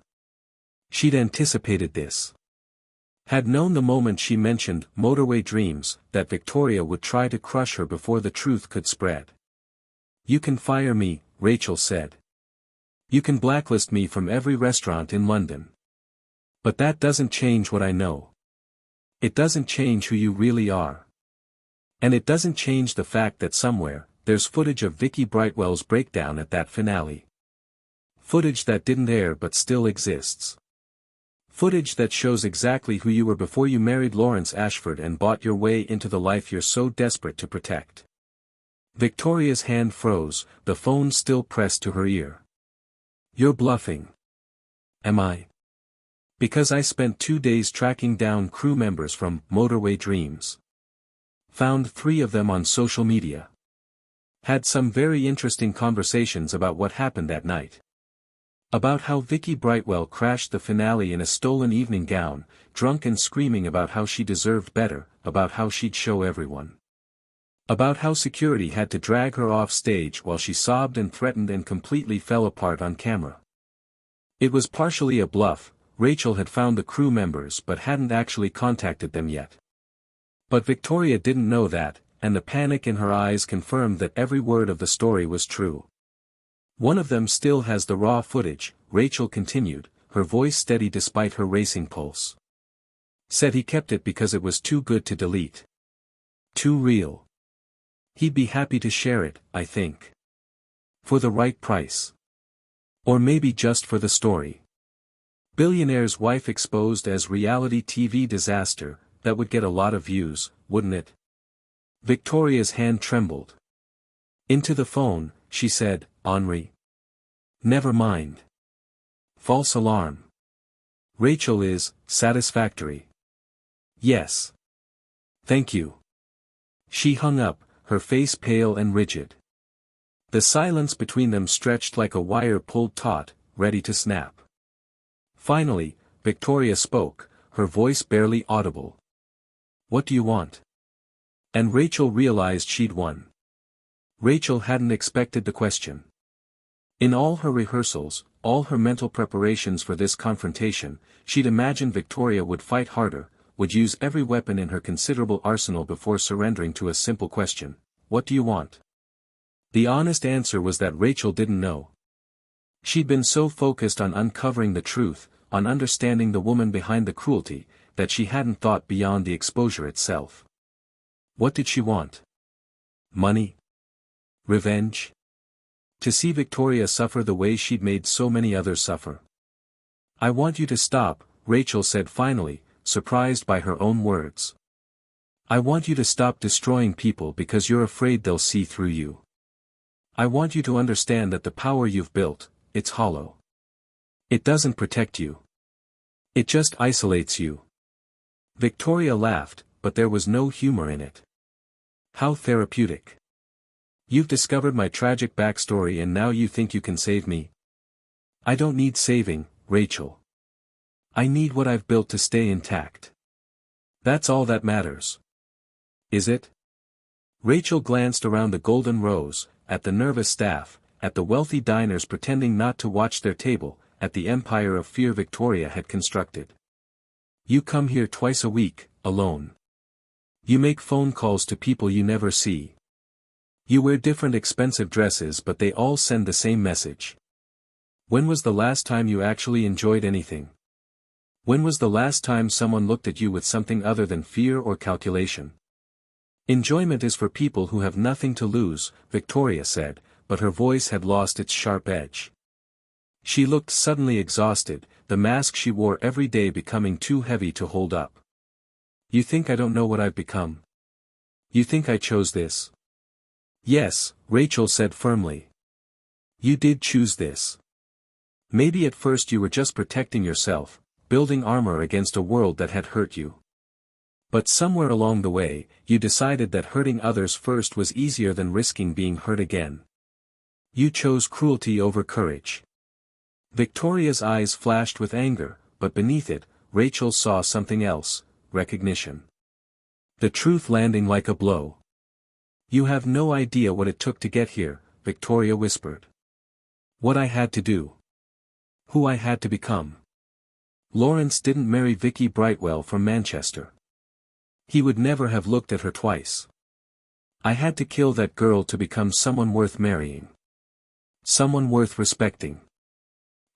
She'd anticipated this. Had known the moment she mentioned motorway dreams, that Victoria would try to crush her before the truth could spread. You can fire me, Rachel said. You can blacklist me from every restaurant in London. But that doesn't change what I know. It doesn't change who you really are. And it doesn't change the fact that somewhere, there's footage of Vicky Brightwell's breakdown at that finale. Footage that didn't air but still exists. Footage that shows exactly who you were before you married Lawrence Ashford and bought your way into the life you're so desperate to protect. Victoria's hand froze, the phone still pressed to her ear. You're bluffing. Am I? Because I spent 2 days tracking down crew members from Motorway Dreams. Found 3 of them on social media. Had some very interesting conversations about what happened that night. About how Vicky Brightwell crashed the finale in a stolen evening gown, drunk and screaming about how she deserved better, about how she'd show everyone. About how security had to drag her off stage while she sobbed and threatened and completely fell apart on camera. It was partially a bluff. Rachel had found the crew members but hadn't actually contacted them yet. But Victoria didn't know that, and the panic in her eyes confirmed that every word of the story was true. One of them still has the raw footage, Rachel continued, her voice steady despite her racing pulse. Said he kept it because it was too good to delete. Too real. He'd be happy to share it, I think. For the right price. Or maybe just for the story. Billionaire's wife exposed as reality TV disaster, that would get a lot of views, wouldn't it? Victoria's hand trembled. Into the phone, she said, Henri. Never mind. False alarm. Rachel is satisfactory. Yes. Thank you. She hung up, her face pale and rigid. The silence between them stretched like a wire pulled taut, ready to snap. Finally, Victoria spoke, her voice barely audible. What do you want? And Rachel realized she'd won. Rachel hadn't expected the question. In all her rehearsals, all her mental preparations for this confrontation, she'd imagined Victoria would fight harder, would use every weapon in her considerable arsenal before surrendering to a simple question: "What do you want?" The honest answer was that Rachel didn't know. She'd been so focused on uncovering the truth, on understanding the woman behind the cruelty, that she hadn't thought beyond the exposure itself. What did she want? Money? Revenge? To see Victoria suffer the way she'd made so many others suffer. "I want you to stop," Rachel said finally, surprised by her own words. "I want you to stop destroying people because you're afraid they'll see through you. I want you to understand that the power you've built, it's hollow. It doesn't protect you. It just isolates you." Victoria laughed, but there was no humor in it. "How therapeutic. You've discovered my tragic backstory and now you think you can save me? I don't need saving, Rachel. I need what I've built to stay intact. That's all that matters." "Is it?" Rachel glanced around the Golden Rose, at the nervous staff, at the wealthy diners pretending not to watch their table, at the empire of fear Victoria had constructed. "You come here twice a week, alone. You make phone calls to people you never see. You wear different expensive dresses but they all send the same message. When was the last time you actually enjoyed anything? When was the last time someone looked at you with something other than fear or calculation?" "Enjoyment is for people who have nothing to lose," Victoria said, but her voice had lost its sharp edge. She looked suddenly exhausted, the mask she wore every day becoming too heavy to hold up. "You think I don't know what I've become? You think I chose this?" "Yes," Rachel said firmly. "You did choose this. Maybe at first you were just protecting yourself, building armor against a world that had hurt you. But somewhere along the way, you decided that hurting others first was easier than risking being hurt again. You chose cruelty over courage." Victoria's eyes flashed with anger, but beneath it, Rachel saw something else: recognition. The truth landing like a blow. "You have no idea what it took to get here," Victoria whispered. "What I had to do. Who I had to become. Lawrence didn't marry Vicky Brightwell from Manchester. He would never have looked at her twice. I had to kill that girl to become someone worth marrying. Someone worth respecting.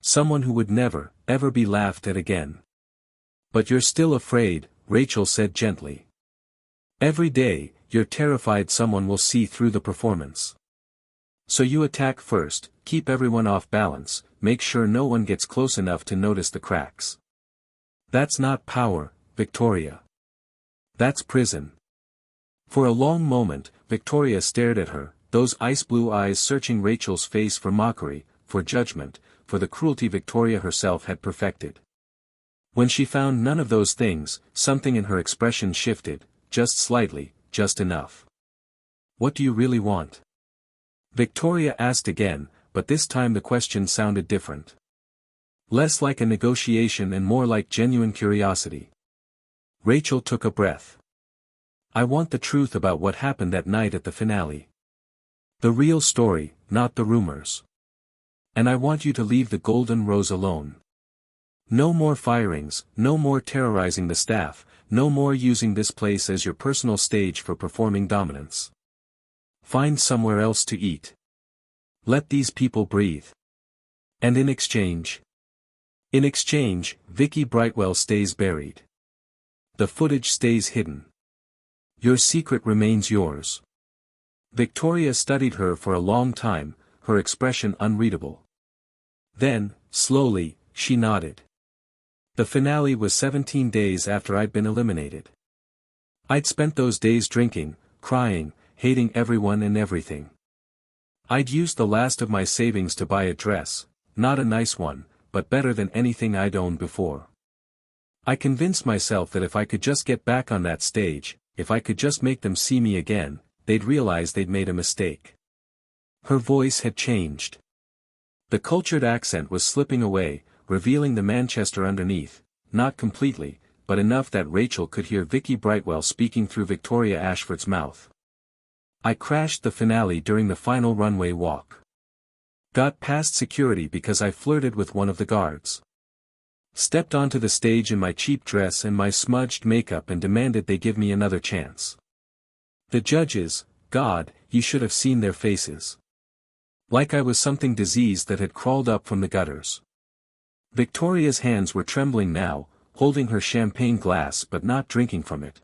Someone who would never, ever be laughed at again." "But you're still afraid," Rachel said gently. "Every day, you're terrified someone will see through the performance. So you attack first, keep everyone off balance, make sure no one gets close enough to notice the cracks. That's not power, Victoria. That's prison." For a long moment, Victoria stared at her, those ice-blue eyes searching Rachel's face for mockery, for judgment, for the cruelty Victoria herself had perfected. When she found none of those things, something in her expression shifted, just slightly, just enough. "What do you really want?" Victoria asked again, but this time the question sounded different. Less like a negotiation and more like genuine curiosity. Rachel took a breath. "I want the truth about what happened that night at the finale. The real story, not the rumors. And I want you to leave the Golden Rose alone. No more firings, no more terrorizing the staff, no more using this place as your personal stage for performing dominance. Find somewhere else to eat. Let these people breathe. And in exchange? In exchange, Vicky Brightwell stays buried. The footage stays hidden. Your secret remains yours." Victoria studied her for a long time, her expression unreadable. Then, slowly, she nodded. "The finale was 17 days after I'd been eliminated. I'd spent those days drinking, crying, hating everyone and everything. I'd used the last of my savings to buy a dress, not a nice one, but better than anything I'd owned before. I convinced myself that if I could just get back on that stage, if I could just make them see me again, they'd realize they'd made a mistake." Her voice had changed. The cultured accent was slipping away, revealing the Manchester underneath, not completely, but enough that Rachel could hear Vicky Brightwell speaking through Victoria Ashford's mouth. "I crashed the finale during the final runway walk. Got past security because I flirted with one of the guards. Stepped onto the stage in my cheap dress and my smudged makeup and demanded they give me another chance. The judges, God, you should have seen their faces. Like I was something diseased that had crawled up from the gutters. Victoria's hands were trembling now, holding her champagne glass but not drinking from it.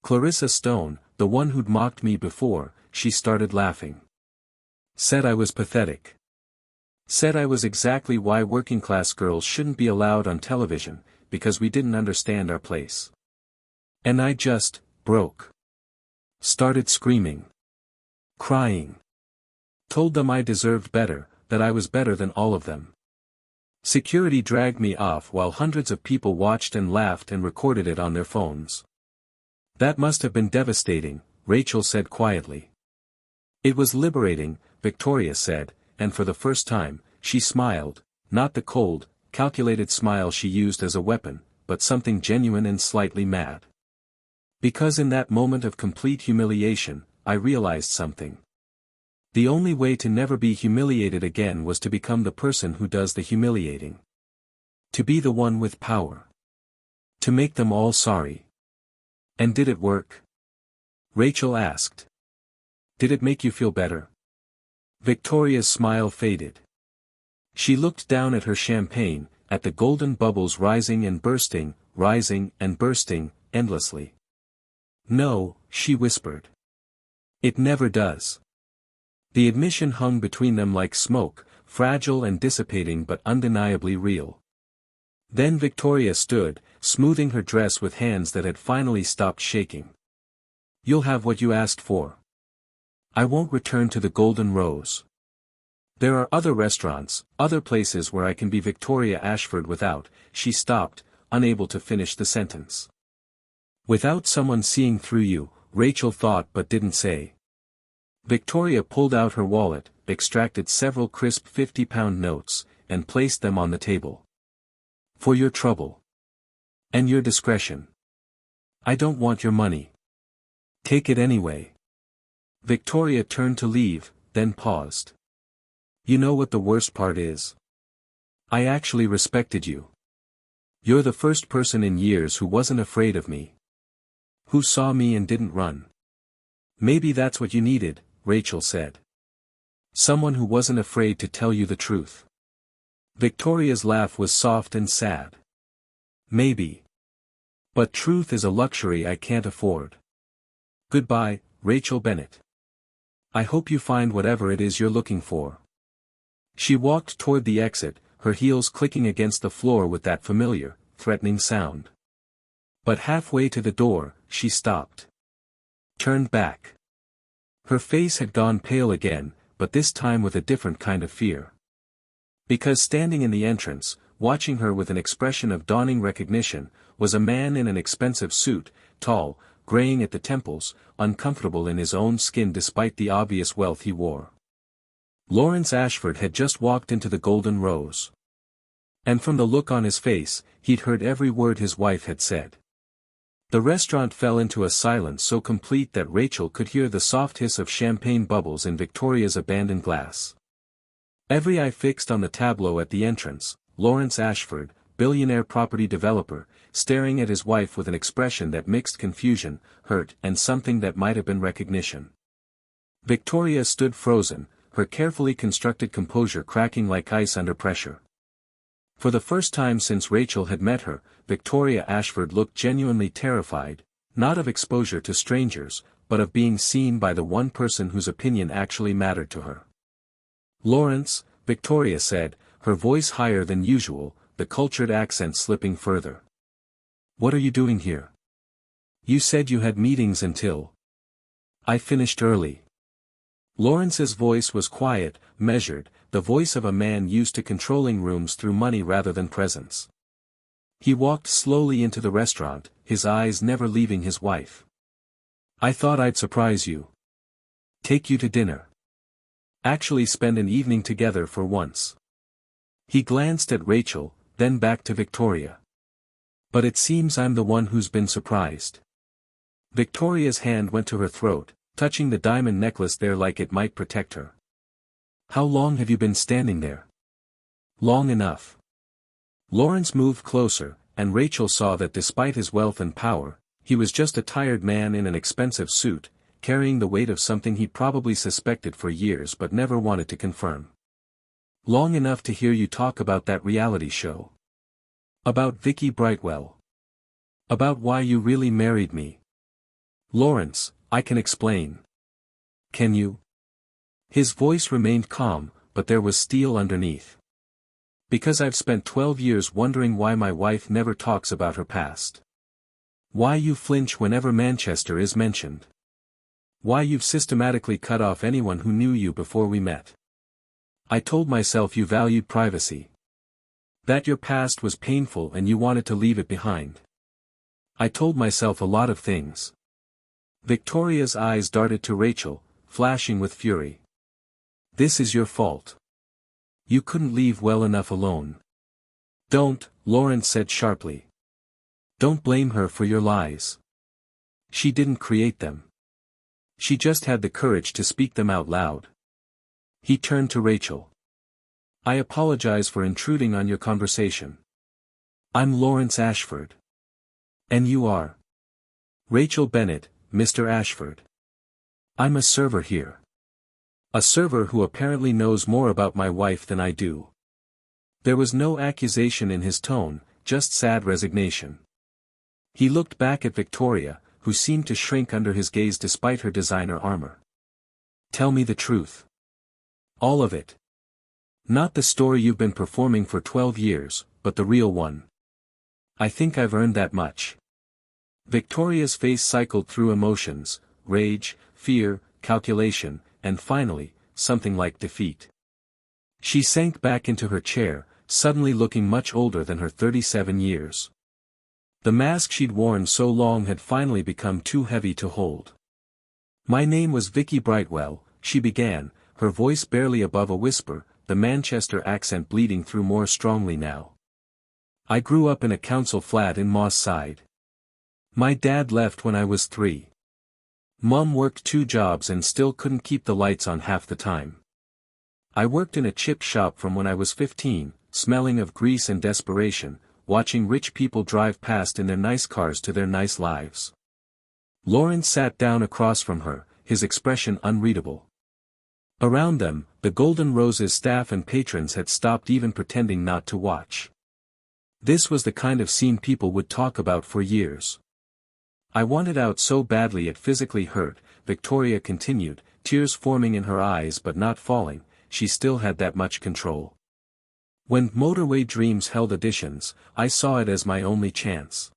Clarissa Stone, the one who'd mocked me before, she started laughing. Said I was pathetic. Said I was exactly why working-class girls shouldn't be allowed on television, because we didn't understand our place. And I just broke. Started screaming. Crying. Told them I deserved better, that I was better than all of them. Security dragged me off while hundreds of people watched and laughed and recorded it on their phones. That must have been devastating, Rachel said quietly. It was liberating, Victoria said, and for the first time, she smiled, not the cold, calculated smile she used as a weapon, but something genuine and slightly mad. Because in that moment of complete humiliation, I realized something. The only way to never be humiliated again was to become the person who does the humiliating. To be the one with power. To make them all sorry. And did it work? Rachel asked. Did it make you feel better? Victoria's smile faded. She looked down at her champagne, at the golden bubbles rising and bursting, endlessly. No, she whispered. It never does. The admission hung between them like smoke, fragile and dissipating but undeniably real. Then Victoria stood, smoothing her dress with hands that had finally stopped shaking. You'll have what you asked for. I won't return to the Golden Rose. There are other restaurants, other places where I can be Victoria Ashford without, she stopped, unable to finish the sentence. Without someone seeing through you, Rachel thought but didn't say. Victoria pulled out her wallet, extracted several crisp 50-pound notes, and placed them on the table. For your trouble. And your discretion. I don't want your money. Take it anyway. Victoria turned to leave, then paused. You know what the worst part is? I actually respected you. You're the first person in years who wasn't afraid of me. Who saw me and didn't run. Maybe that's what you needed, Rachel said. Someone who wasn't afraid to tell you the truth. Victoria's laugh was soft and sad. Maybe. But truth is a luxury I can't afford. Goodbye, Rachel Bennett. I hope you find whatever it is you're looking for. She walked toward the exit, her heels clicking against the floor with that familiar, threatening sound. But halfway to the door, she stopped. Turned back. Her face had gone pale again, but this time with a different kind of fear. Because standing in the entrance, watching her with an expression of dawning recognition, was a man in an expensive suit, tall, graying at the temples, uncomfortable in his own skin despite the obvious wealth he wore. Lawrence Ashford had just walked into the Golden Rose. And from the look on his face, he'd heard every word his wife had said. The restaurant fell into a silence so complete that Rachel could hear the soft hiss of champagne bubbles in Victoria's abandoned glass. Every eye fixed on the tableau at the entrance, Lawrence Ashford, billionaire property developer, staring at his wife with an expression that mixed confusion, hurt, and something that might have been recognition. Victoria stood frozen, her carefully constructed composure cracking like ice under pressure. For the first time since Rachel had met her, Victoria Ashford looked genuinely terrified, not of exposure to strangers, but of being seen by the one person whose opinion actually mattered to her. Lawrence, Victoria said, her voice higher than usual, the cultured accent slipping further. What are you doing here? You said you had meetings until. I finished early. Lawrence's voice was quiet, measured, the voice of a man used to controlling rooms through money rather than presence. He walked slowly into the restaurant, his eyes never leaving his wife. I thought I'd surprise you. Take you to dinner. Actually spend an evening together for once. He glanced at Rachel, then back to Victoria. But it seems I'm the one who's been surprised. Victoria's hand went to her throat, touching the diamond necklace there like it might protect her. How long have you been standing there? Long enough. Lawrence moved closer, and Rachel saw that despite his wealth and power, he was just a tired man in an expensive suit, carrying the weight of something he probably suspected for years but never wanted to confirm. Long enough to hear you talk about that reality show. About Vicky Brightwell. About why you really married me. Lawrence, I can explain. Can you? His voice remained calm, but there was steel underneath. Because I've spent 12 years wondering why my wife never talks about her past. Why you flinch whenever Manchester is mentioned. Why you've systematically cut off anyone who knew you before we met. I told myself you valued privacy. That your past was painful and you wanted to leave it behind. I told myself a lot of things. Victoria's eyes darted to Rachel, flashing with fury. This is your fault. You couldn't leave well enough alone. Don't, Lawrence said sharply. Don't blame her for your lies. She didn't create them. She just had the courage to speak them out loud. He turned to Rachel. I apologize for intruding on your conversation. I'm Lawrence Ashford. And you are? Rachel Bennett, Mr. Ashford. I'm a server here. A server who apparently knows more about my wife than I do. There was no accusation in his tone, just sad resignation. He looked back at Victoria, who seemed to shrink under his gaze despite her designer armor. Tell me the truth. All of it. Not the story you've been performing for 12 years, but the real one. I think I've earned that much. Victoria's face cycled through emotions, rage, fear, calculation, and finally, something like defeat. She sank back into her chair, suddenly looking much older than her 37 years. The mask she'd worn so long had finally become too heavy to hold. My name was Vicky Brightwell, she began, her voice barely above a whisper, the Manchester accent bleeding through more strongly now. I grew up in a council flat in Moss Side. My dad left when I was 3. Mum worked 2 jobs and still couldn't keep the lights on half the time. I worked in a chip shop from when I was 15, smelling of grease and desperation, watching rich people drive past in their nice cars to their nice lives. Lawrence sat down across from her, his expression unreadable. Around them, the Golden Roses staff and patrons had stopped even pretending not to watch. This was the kind of scene people would talk about for years. I wanted out so badly it physically hurt, Victoria continued, tears forming in her eyes but not falling, she still had that much control. When Motorway Dreams held auditions, I saw it as my only chance.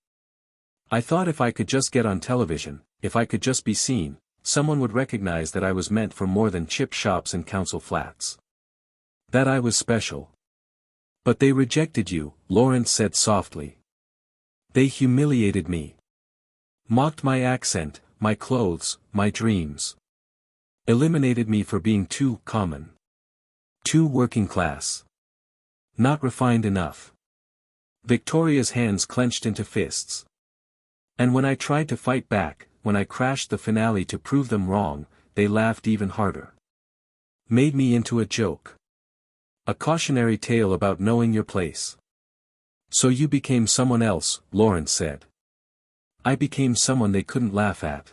I thought if I could just get on television, if I could just be seen, someone would recognize that I was meant for more than chip shops and council flats. That I was special. But they rejected you, Lawrence said softly. They humiliated me. Mocked my accent, my clothes, my dreams. Eliminated me for being too common. Too working class. Not refined enough. Victoria's hands clenched into fists. And when I tried to fight back, when I crashed the finale to prove them wrong, they laughed even harder. Made me into a joke. A cautionary tale about knowing your place. So you became someone else, Lawrence said. I became someone they couldn't laugh at.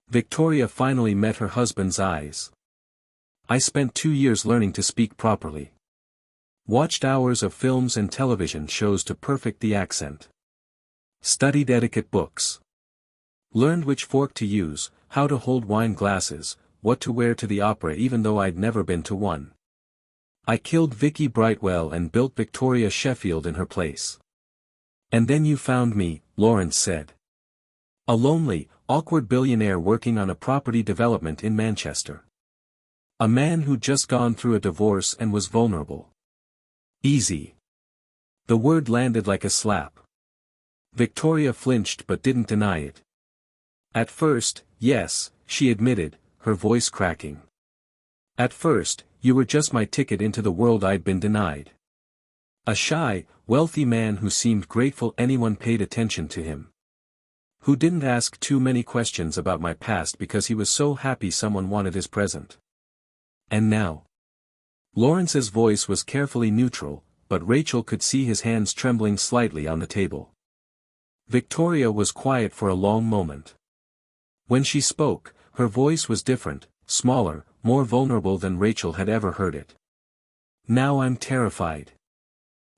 Victoria finally met her husband's eyes. I spent 2 years learning to speak properly. Watched hours of films and television shows to perfect the accent. Studied etiquette books. Learned which fork to use, how to hold wine glasses, what to wear to the opera even though I'd never been to one. I killed Vicky Brightwell and built Victoria Sheffield in her place. And then you found me, Lawrence said. A lonely, awkward billionaire working on a property development in Manchester. A man who'd just gone through a divorce and was vulnerable. Easy. The word landed like a slap. Victoria flinched but didn't deny it. At first, yes, she admitted, her voice cracking. At first, you were just my ticket into the world I'd been denied. A shy, wealthy man who seemed grateful anyone paid attention to him. Who didn't ask too many questions about my past because he was so happy someone wanted his present. And now? Lawrence's voice was carefully neutral, but Rachel could see his hands trembling slightly on the table. Victoria was quiet for a long moment. When she spoke, her voice was different, smaller, more vulnerable than Rachel had ever heard it. Now I'm terrified.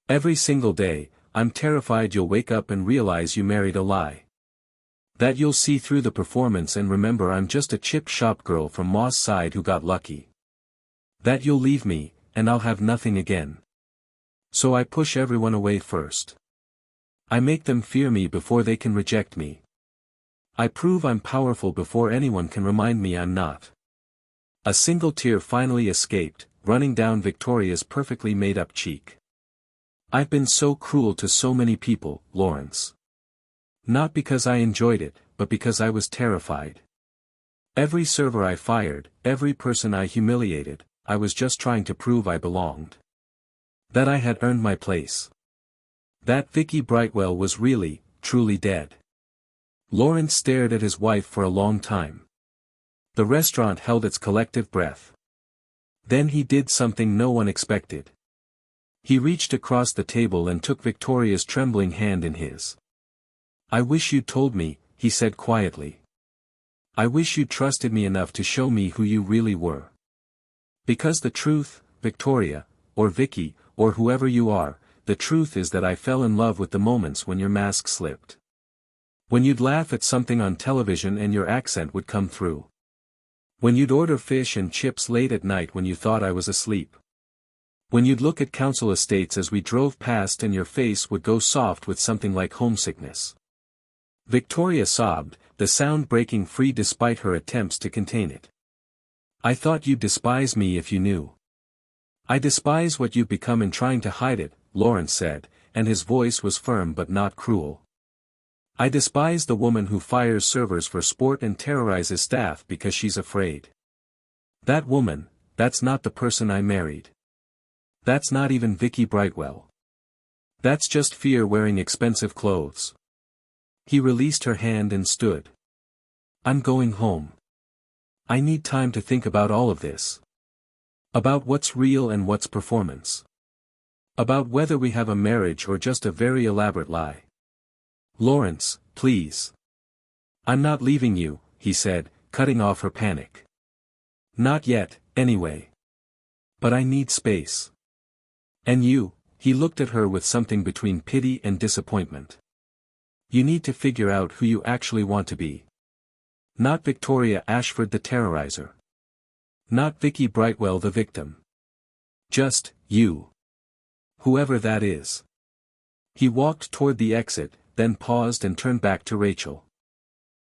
Every single day, I'm terrified you'll wake up and realize you married a lie. That you'll see through the performance and remember I'm just a chip shop girl from Moss Side who got lucky. That you'll leave me, and I'll have nothing again. So I push everyone away first. I make them fear me before they can reject me. I prove I'm powerful before anyone can remind me I'm not. A single tear finally escaped, running down Victoria's perfectly made-up cheek. I've been so cruel to so many people, Lawrence. Not because I enjoyed it, but because I was terrified. Every server I fired, every person I humiliated, I was just trying to prove I belonged. That I had earned my place. That Vicky Brightwell was really, truly dead. Lawrence stared at his wife for a long time. The restaurant held its collective breath. Then he did something no one expected. He reached across the table and took Victoria's trembling hand in his. I wish you'd told me, he said quietly. I wish you trusted me enough to show me who you really were. Because the truth, Victoria, or Vicky, or whoever you are, the truth is that I fell in love with the moments when your mask slipped. When you'd laugh at something on television and your accent would come through. When you'd order fish and chips late at night when you thought I was asleep. When you'd look at council estates as we drove past and your face would go soft with something like homesickness. Victoria sobbed, the sound breaking free despite her attempts to contain it. I thought you'd despise me if you knew. I despise what you've become in trying to hide it, Lawrence said, and his voice was firm but not cruel. I despise the woman who fires servers for sport and terrorizes staff because she's afraid. That woman, that's not the person I married. That's not even Vicky Brightwell. That's just fear wearing expensive clothes. He released her hand and stood. I'm going home. I need time to think about all of this. About what's real and what's performance. About whether we have a marriage or just a very elaborate lie. Lawrence, please. I'm not leaving you, he said, cutting off her panic. Not yet, anyway. But I need space. And you, he looked at her with something between pity and disappointment. You need to figure out who you actually want to be. Not Victoria Ashford the terrorizer. Not Vicky Brightwell the victim. Just, you. Whoever that is. He walked toward the exit, then paused and turned back to Rachel.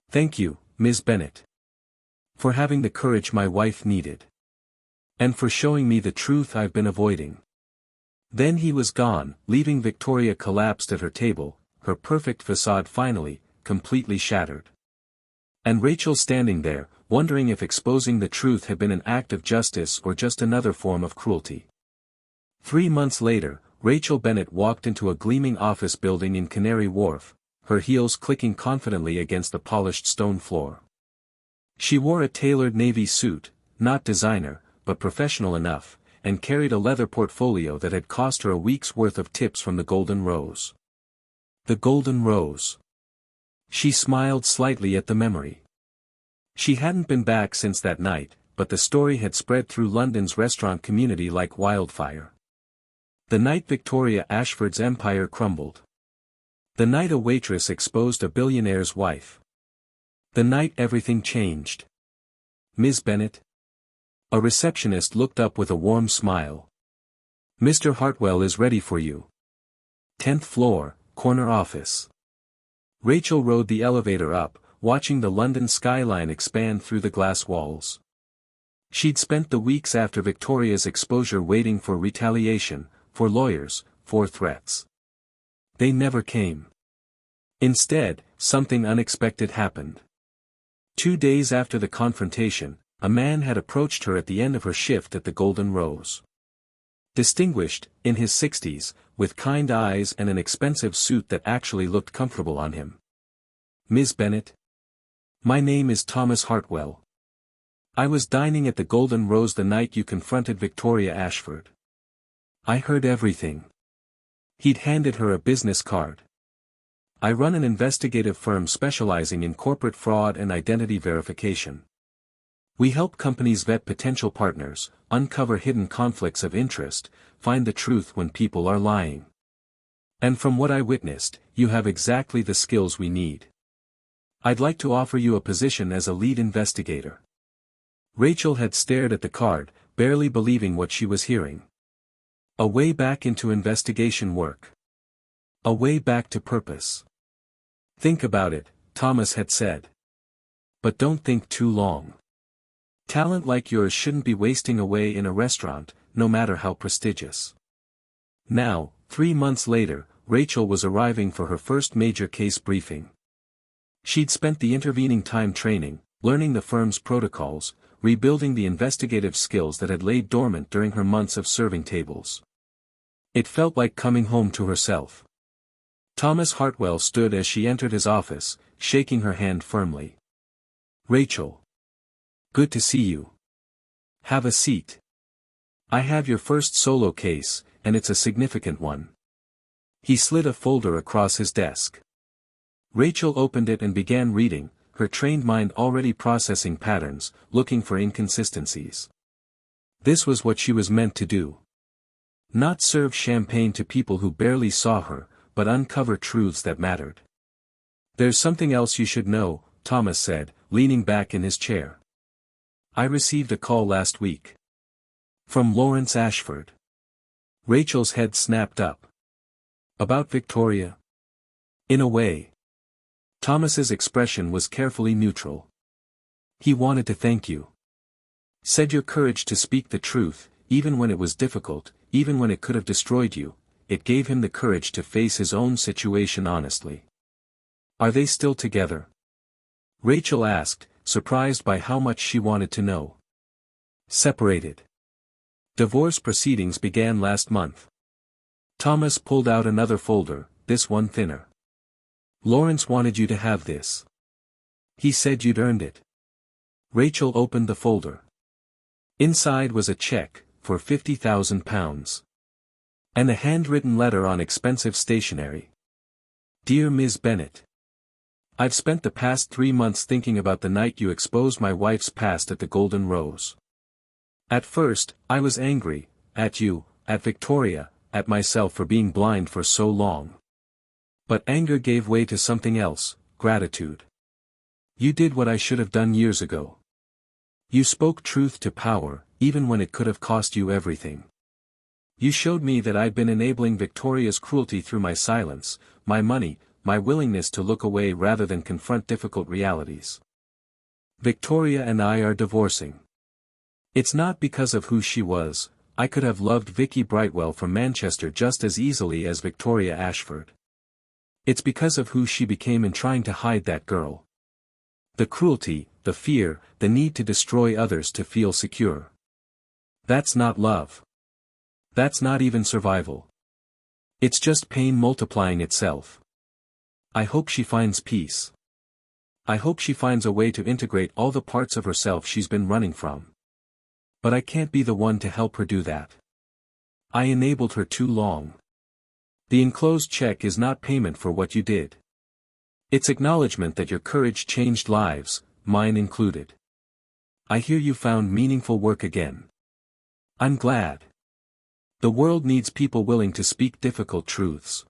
Thank you, Ms. Bennett. For having the courage my wife needed. And for showing me the truth I've been avoiding. Then he was gone, leaving Victoria collapsed at her table, her perfect facade finally, completely shattered. And Rachel standing there, wondering if exposing the truth had been an act of justice or just another form of cruelty. 3 months later, Rachel Bennett walked into a gleaming office building in Canary Wharf, her heels clicking confidently against the polished stone floor. She wore a tailored navy suit, not designer, but professional enough, and carried a leather portfolio that had cost her a week's worth of tips from the Golden Rose. The Golden Rose. She smiled slightly at the memory. She hadn't been back since that night, but the story had spread through London's restaurant community like wildfire. The night Victoria Ashford's empire crumbled. The night a waitress exposed a billionaire's wife. The night everything changed. Ms. Bennett? A receptionist looked up with a warm smile. Mr. Hartwell is ready for you. 10th floor, corner office. Rachel rode the elevator up, watching the London skyline expand through the glass walls. She'd spent the weeks after Victoria's exposure waiting for retaliation, for lawyers, for threats. They never came. Instead, something unexpected happened. 2 days after the confrontation, a man had approached her at the end of her shift at the Golden Rose. Distinguished, in his 60s, with kind eyes and an expensive suit that actually looked comfortable on him. Ms. Bennett? My name is Thomas Hartwell. I was dining at the Golden Rose the night you confronted Victoria Ashford. I heard everything. He'd handed her a business card. I run an investigative firm specializing in corporate fraud and identity verification. We help companies vet potential partners, uncover hidden conflicts of interest, find the truth when people are lying. And from what I witnessed, you have exactly the skills we need. I'd like to offer you a position as a lead investigator. Rachel had stared at the card, barely believing what she was hearing. A way back into investigation work. A way back to purpose. Think about it, Thomas had said. But don't think too long. Talent like yours shouldn't be wasting away in a restaurant, no matter how prestigious. Now, 3 months later, Rachel was arriving for her first major case briefing. She'd spent the intervening time training, learning the firm's protocols, rebuilding the investigative skills that had laid dormant during her months of serving tables. It felt like coming home to herself. Thomas Hartwell stood as she entered his office, shaking her hand firmly. "Rachel. Good to see you. Have a seat. I have your first solo case, and it's a significant one." He slid a folder across his desk. Rachel opened it and began reading, her trained mind already processing patterns, looking for inconsistencies. This was what she was meant to do. Not serve champagne to people who barely saw her, but uncover truths that mattered. "There's something else you should know," Thomas said, leaning back in his chair. "I received a call last week. From Lawrence Ashford." Rachel's head snapped up. "About Victoria?" "In a way." Thomas's expression was carefully neutral. "He wanted to thank you. Said your courage to speak the truth, even when it was difficult, even when it could have destroyed you, it gave him the courage to face his own situation honestly." "Are they still together?" Rachel asked, surprised by how much she wanted to know. "Separated. Divorce proceedings began last month." Thomas pulled out another folder, this one thinner. "Lawrence wanted you to have this. He said you'd earned it." Rachel opened the folder. Inside was a check, for £50,000. And a handwritten letter on expensive stationery. "Dear Ms. Bennett. I've spent the past 3 months thinking about the night you exposed my wife's past at the Golden Rose. At first, I was angry, at you, at Victoria, at myself for being blind for so long. But anger gave way to something else, gratitude. You did what I should have done years ago. You spoke truth to power, even when it could have cost you everything. You showed me that I'd been enabling Victoria's cruelty through my silence, my money, my willingness to look away rather than confront difficult realities. Victoria and I are divorcing. It's not because of who she was. I could have loved Vicky Brightwell from Manchester just as easily as Victoria Ashford. It's because of who she became in trying to hide that girl. The cruelty, the fear, the need to destroy others to feel secure. That's not love. That's not even survival. It's just pain multiplying itself. I hope she finds peace. I hope she finds a way to integrate all the parts of herself she's been running from. But I can't be the one to help her do that. I enabled her too long. The enclosed check is not payment for what you did. It's acknowledgement that your courage changed lives, mine included. I hear you found meaningful work again. I'm glad. The world needs people willing to speak difficult truths.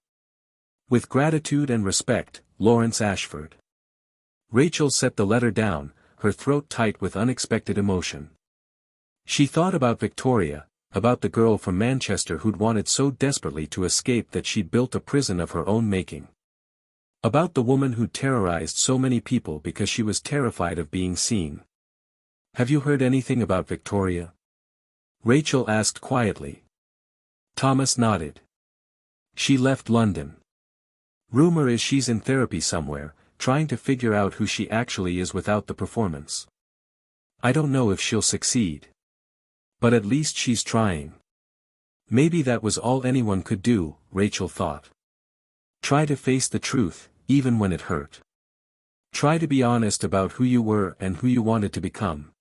With gratitude and respect, Lawrence Ashford." Rachel set the letter down, her throat tight with unexpected emotion. She thought about Victoria, about the girl from Manchester who'd wanted so desperately to escape that she'd built a prison of her own making. About the woman who'd terrorized so many people because she was terrified of being seen. "Have you heard anything about Victoria?" Rachel asked quietly. Thomas nodded. "She left London. Rumor is she's in therapy somewhere, trying to figure out who she actually is without the performance. I don't know if she'll succeed. But at least she's trying." Maybe that was all anyone could do, Rachel thought. Try to face the truth, even when it hurt. Try to be honest about who you were and who you wanted to become.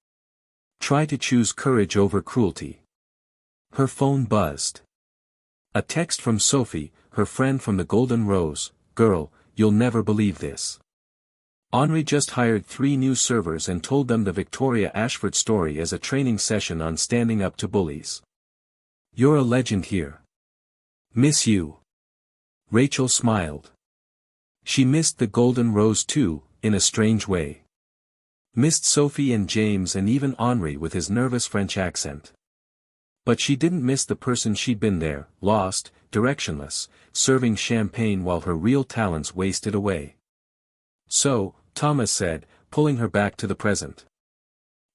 Try to choose courage over cruelty. Her phone buzzed. A text from Sophie, her friend from the Golden Rose. Girl, you'll never believe this. Henri just hired 3 new servers and told them the Victoria Ashford story as a training session on standing up to bullies. You're a legend here. Miss you. Rachel smiled. She missed the Golden Rose too, in a strange way. Missed Sophie and James and even Henri with his nervous French accent. But she didn't miss the person she'd been there, lost, directionless, serving champagne while her real talents wasted away. So, Thomas said, pulling her back to the present.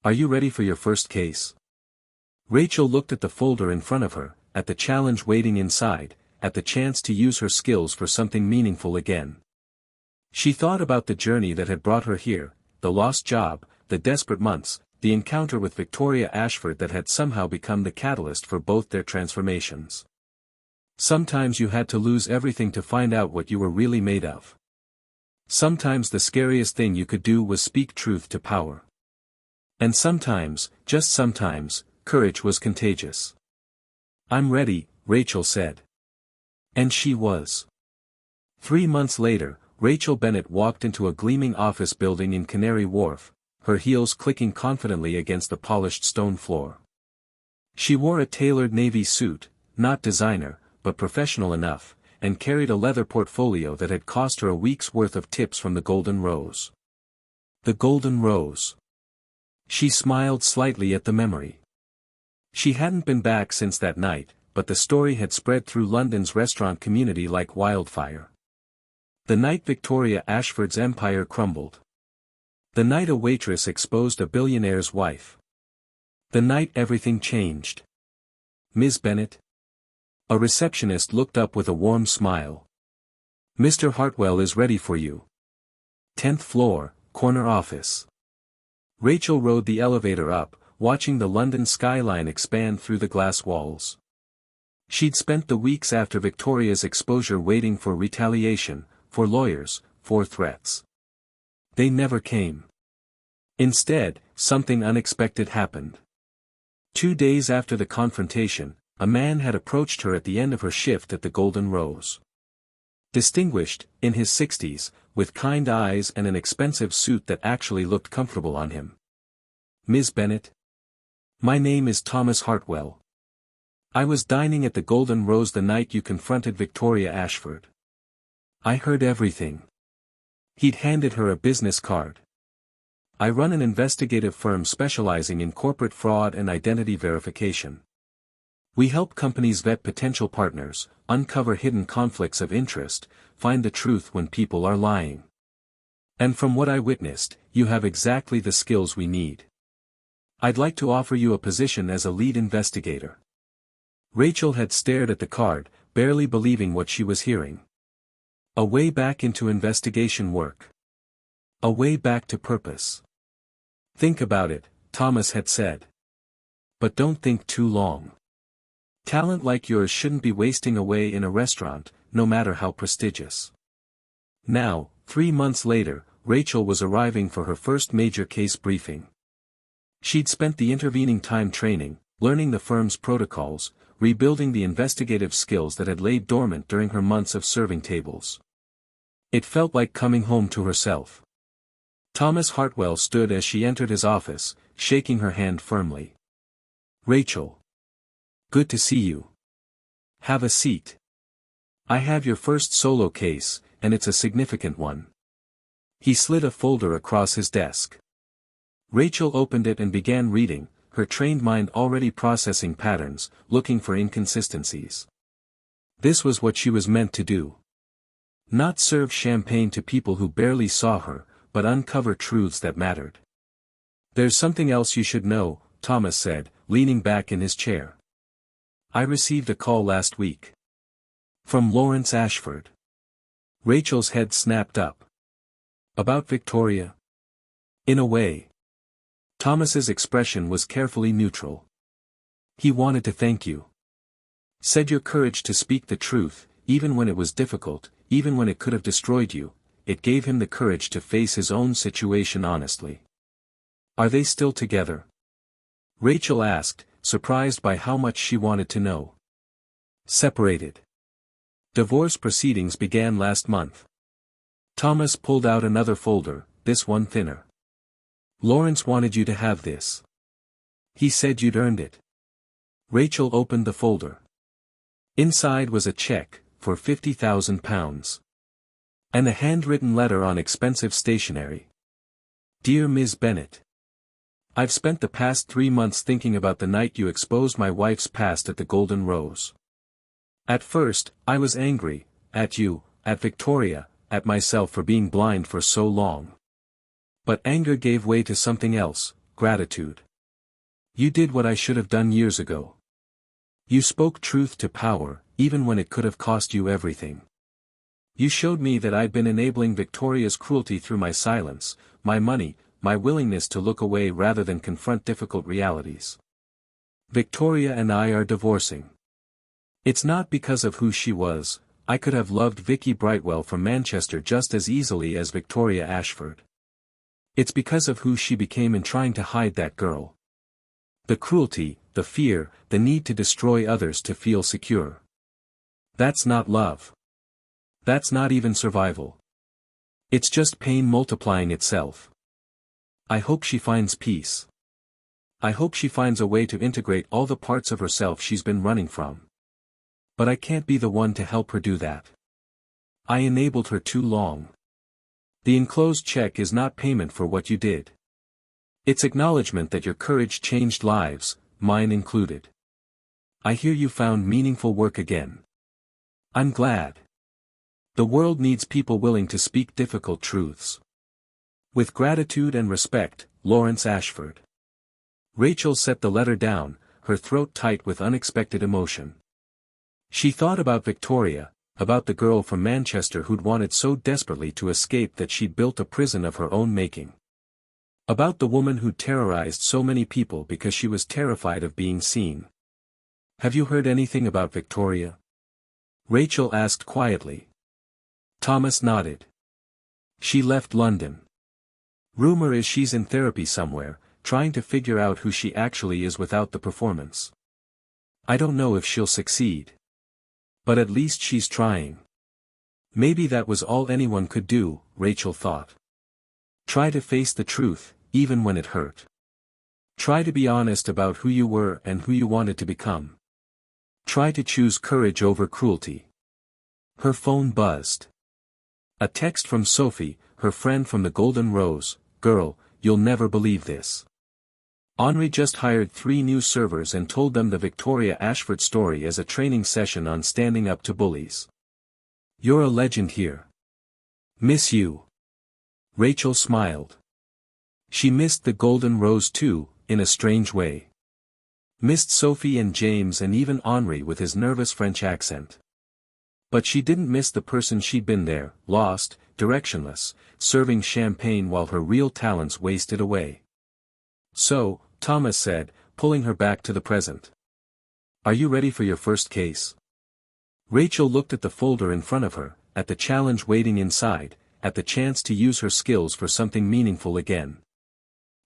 Are you ready for your first case? Rachel looked at the folder in front of her, at the challenge waiting inside, at the chance to use her skills for something meaningful again. She thought about the journey that had brought her here, the lost job, the desperate months, the encounter with Victoria Ashford that had somehow become the catalyst for both their transformations. Sometimes you had to lose everything to find out what you were really made of. Sometimes the scariest thing you could do was speak truth to power. And sometimes, just sometimes, courage was contagious. I'm ready, Rachel said. And she was. 3 months later, Rachel Bennett walked into a gleaming office building in Canary Wharf, her heels clicking confidently against the polished stone floor. She wore a tailored navy suit, not designer, but professional enough, and carried a leather portfolio that had cost her a week's worth of tips from the Golden Rose. The Golden Rose. She smiled slightly at the memory. She hadn't been back since that night, but the story had spread through London's restaurant community like wildfire. The night Victoria Ashford's empire crumbled. The night a waitress exposed a billionaire's wife. The night everything changed. Ms. Bennett? A receptionist looked up with a warm smile. Mr. Hartwell is ready for you. 10th floor, corner office. Rachel rode the elevator up, watching the London skyline expand through the glass walls. She'd spent the weeks after Victoria's exposure waiting for retaliation, for lawyers, for threats. They never came. Instead, something unexpected happened. 2 days after the confrontation, a man had approached her at the end of her shift at the Golden Rose. Distinguished, in his 60s, with kind eyes and an expensive suit that actually looked comfortable on him. Ms. Bennett? My name is Thomas Hartwell. I was dining at the Golden Rose the night you confronted Victoria Ashford. I heard everything. He'd handed her a business card. I run an investigative firm specializing in corporate fraud and identity verification. We help companies vet potential partners, uncover hidden conflicts of interest, find the truth when people are lying. And from what I witnessed, you have exactly the skills we need. I'd like to offer you a position as a lead investigator. Rachel had stared at the card, barely believing what she was hearing. A way back into investigation work. A way back to purpose. Think about it, Thomas had said. But don't think too long. Talent like yours shouldn't be wasting away in a restaurant, no matter how prestigious. Now, 3 months later, Rachel was arriving for her first major case briefing. She'd spent the intervening time training, learning the firm's protocols, rebuilding the investigative skills that had laid dormant during her months of serving tables. It felt like coming home to herself. Thomas Hartwell stood as she entered his office, shaking her hand firmly. Rachel. Good to see you. Have a seat. I have your first solo case, and it's a significant one. He slid a folder across his desk. Rachel opened it and began reading, her trained mind already processing patterns, looking for inconsistencies. This was what she was meant to do. Not serve champagne to people who barely saw her, but uncover truths that mattered. There's something else you should know, Thomas said, leaning back in his chair. I received a call last week. From Lawrence Ashford. Rachel's head snapped up. About Victoria? In a way. Thomas's expression was carefully neutral. He wanted to thank you. Said your courage to speak the truth, even when it was difficult, even when it could have destroyed you, it gave him the courage to face his own situation honestly. Are they still together? Rachel asked, surprised by how much she wanted to know. Separated. Divorce proceedings began last month. Thomas pulled out another folder, this one thinner. Lawrence wanted you to have this. He said you'd earned it. Rachel opened the folder. Inside was a check, for £50,000. And a handwritten letter on expensive stationery. Dear Ms. Bennet. I've spent the past 3 months thinking about the night you exposed my wife's past at the Golden Rose. At first, I was angry, at you, at Victoria, at myself for being blind for so long. But anger gave way to something else, gratitude. You did what I should have done years ago. You spoke truth to power, even when it could have cost you everything. You showed me that I'd been enabling Victoria's cruelty through my silence, my money, my willingness to look away rather than confront difficult realities. Victoria and I are divorcing. It's not because of who she was. I could have loved Vicky Brightwell from Manchester just as easily as Victoria Ashford. It's because of who she became in trying to hide that girl. The cruelty, the fear, the need to destroy others to feel secure. That's not love. That's not even survival. It's just pain multiplying itself. I hope she finds peace. I hope she finds a way to integrate all the parts of herself she's been running from. But I can't be the one to help her do that. I enabled her too long. The enclosed check is not payment for what you did. It's acknowledgement that your courage changed lives, mine included. I hear you found meaningful work again. I'm glad. The world needs people willing to speak difficult truths. With gratitude and respect, Lawrence Ashford. Rachel set the letter down, her throat tight with unexpected emotion. She thought about Victoria, about the girl from Manchester who'd wanted so desperately to escape that she'd built a prison of her own making. About the woman who'd terrorized so many people because she was terrified of being seen. Have you heard anything about Victoria? Rachel asked quietly. Thomas nodded. She left London. Rumor is she's in therapy somewhere, trying to figure out who she actually is without the performance. I don't know if she'll succeed. But at least she's trying. Maybe that was all anyone could do, Rachel thought. Try to face the truth, even when it hurt. Try to be honest about who you were and who you wanted to become. Try to choose courage over cruelty. Her phone buzzed. A text from Sophie, her friend from the Golden Rose. Girl, you'll never believe this. Henri just hired 3 new servers and told them the Victoria Ashford story as a training session on standing up to bullies. You're a legend here. Miss you. Rachel smiled. She missed the Golden Rose too, in a strange way. Missed Sophie and James and even Henri with his nervous French accent. But she didn't miss the person she'd been there, lost, directionless, serving champagne while her real talents wasted away. So, Thomas said, pulling her back to the present. Are you ready for your first case? Rachel looked at the folder in front of her, at the challenge waiting inside, at the chance to use her skills for something meaningful again.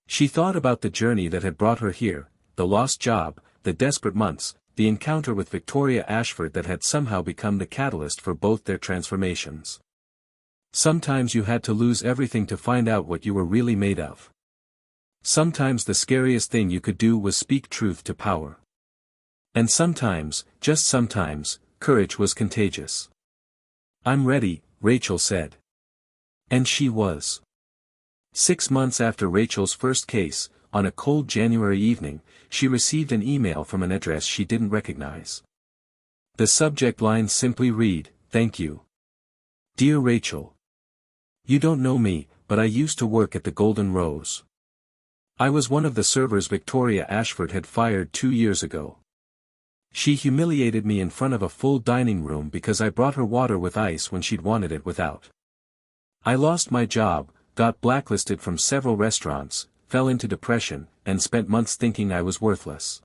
She thought about the journey that had brought her here, the lost job, the desperate months, the encounter with Victoria Ashford that had somehow become the catalyst for both their transformations. Sometimes you had to lose everything to find out what you were really made of. Sometimes the scariest thing you could do was speak truth to power. And sometimes, just sometimes, courage was contagious. I'm ready, Rachel said. And she was. 6 months after Rachel's first case, on a cold January evening, she received an email from an address she didn't recognize. The subject line simply read, "Thank you. Dear Rachel. You don't know me, but I used to work at the Golden Rose. I was one of the servers Victoria Ashford had fired 2 years ago. She humiliated me in front of a full dining room because I brought her water with ice when she'd wanted it without. I lost my job, got blacklisted from several restaurants, fell into depression, and spent months thinking I was worthless.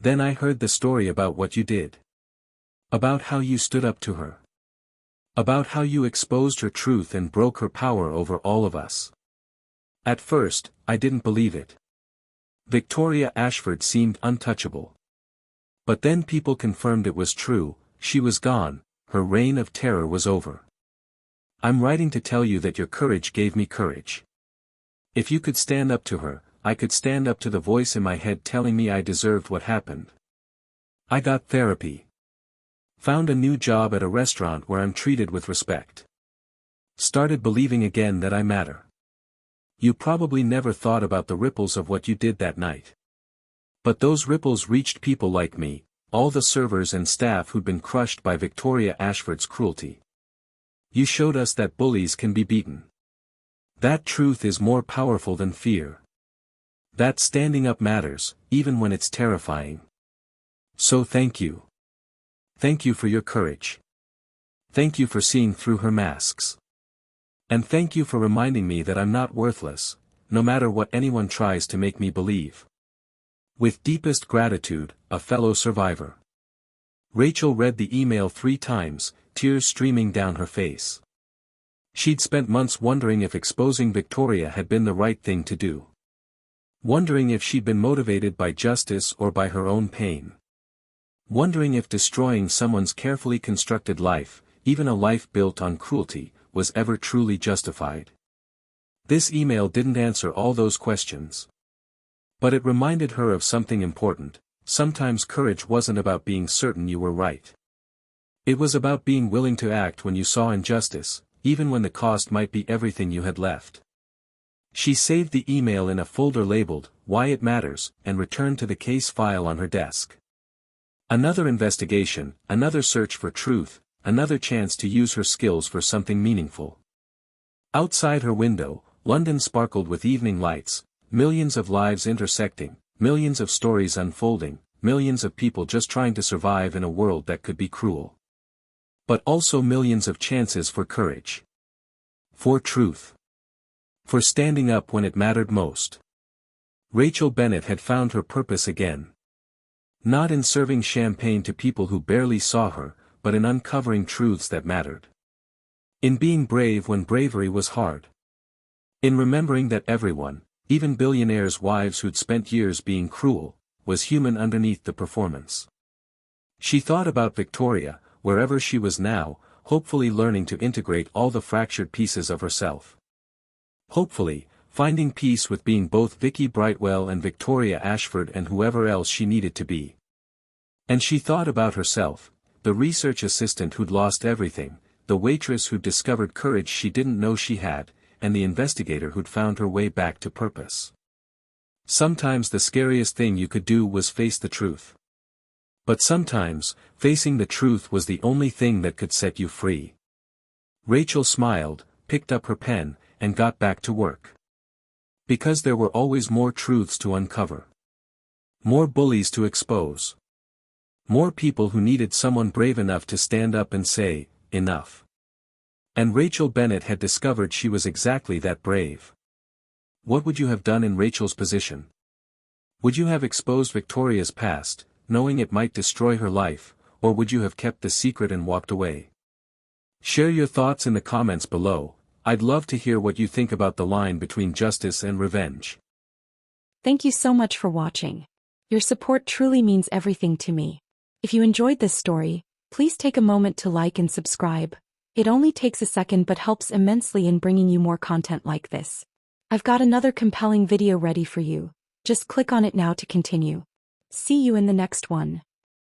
Then I heard the story about what you did. About how you stood up to her. About how you exposed her truth and broke her power over all of us. At first, I didn't believe it. Victoria Ashford seemed untouchable. But then people confirmed it was true. She was gone, her reign of terror was over. I'm writing to tell you that your courage gave me courage. If you could stand up to her, I could stand up to the voice in my head telling me I deserved what happened. I got therapy. Found a new job at a restaurant where I'm treated with respect. Started believing again that I matter. You probably never thought about the ripples of what you did that night. But those ripples reached people like me, all the servers and staff who'd been crushed by Victoria Ashford's cruelty. You showed us that bullies can be beaten. That truth is more powerful than fear. That standing up matters, even when it's terrifying. So thank you. Thank you for your courage. Thank you for seeing through her masks. And thank you for reminding me that I'm not worthless, no matter what anyone tries to make me believe. With deepest gratitude, a fellow survivor. Rachel read the email 3 times, tears streaming down her face. She'd spent months wondering if exposing Victoria had been the right thing to do. Wondering if she'd been motivated by justice or by her own pain. Wondering if destroying someone's carefully constructed life, even a life built on cruelty, was ever truly justified. This email didn't answer all those questions. But it reminded her of something important. Sometimes courage wasn't about being certain you were right. It was about being willing to act when you saw injustice, even when the cost might be everything you had left. She saved the email in a folder labeled, "Why It Matters," and returned to the case file on her desk. Another investigation, another search for truth, another chance to use her skills for something meaningful. Outside her window, London sparkled with evening lights, millions of lives intersecting, millions of stories unfolding, millions of people just trying to survive in a world that could be cruel. But also millions of chances for courage. For truth. For standing up when it mattered most. Rachel Bennett had found her purpose again. Not in serving champagne to people who barely saw her, but in uncovering truths that mattered. In being brave when bravery was hard. In remembering that everyone, even billionaires' wives who'd spent years being cruel, was human underneath the performance. She thought about Victoria, wherever she was now, hopefully learning to integrate all the fractured pieces of herself. Hopefully, finding peace with being both Vicky Brightwell and Victoria Ashford and whoever else she needed to be. And she thought about herself, the research assistant who'd lost everything, the waitress who'd discovered courage she didn't know she had, and the investigator who'd found her way back to purpose. Sometimes the scariest thing you could do was face the truth. But sometimes, facing the truth was the only thing that could set you free. Rachel smiled, picked up her pen, and got back to work. Because there were always more truths to uncover. More bullies to expose. More people who needed someone brave enough to stand up and say, "Enough." And Rachel Bennett had discovered she was exactly that brave. What would you have done in Rachel's position? Would you have exposed Victoria's past, knowing it might destroy her life, or would you have kept the secret and walked away? Share your thoughts in the comments below. I'd love to hear what you think about the line between justice and revenge. Thank you so much for watching. Your support truly means everything to me. If you enjoyed this story, please take a moment to like and subscribe. It only takes a second but helps immensely in bringing you more content like this. I've got another compelling video ready for you. Just click on it now to continue. See you in the next one.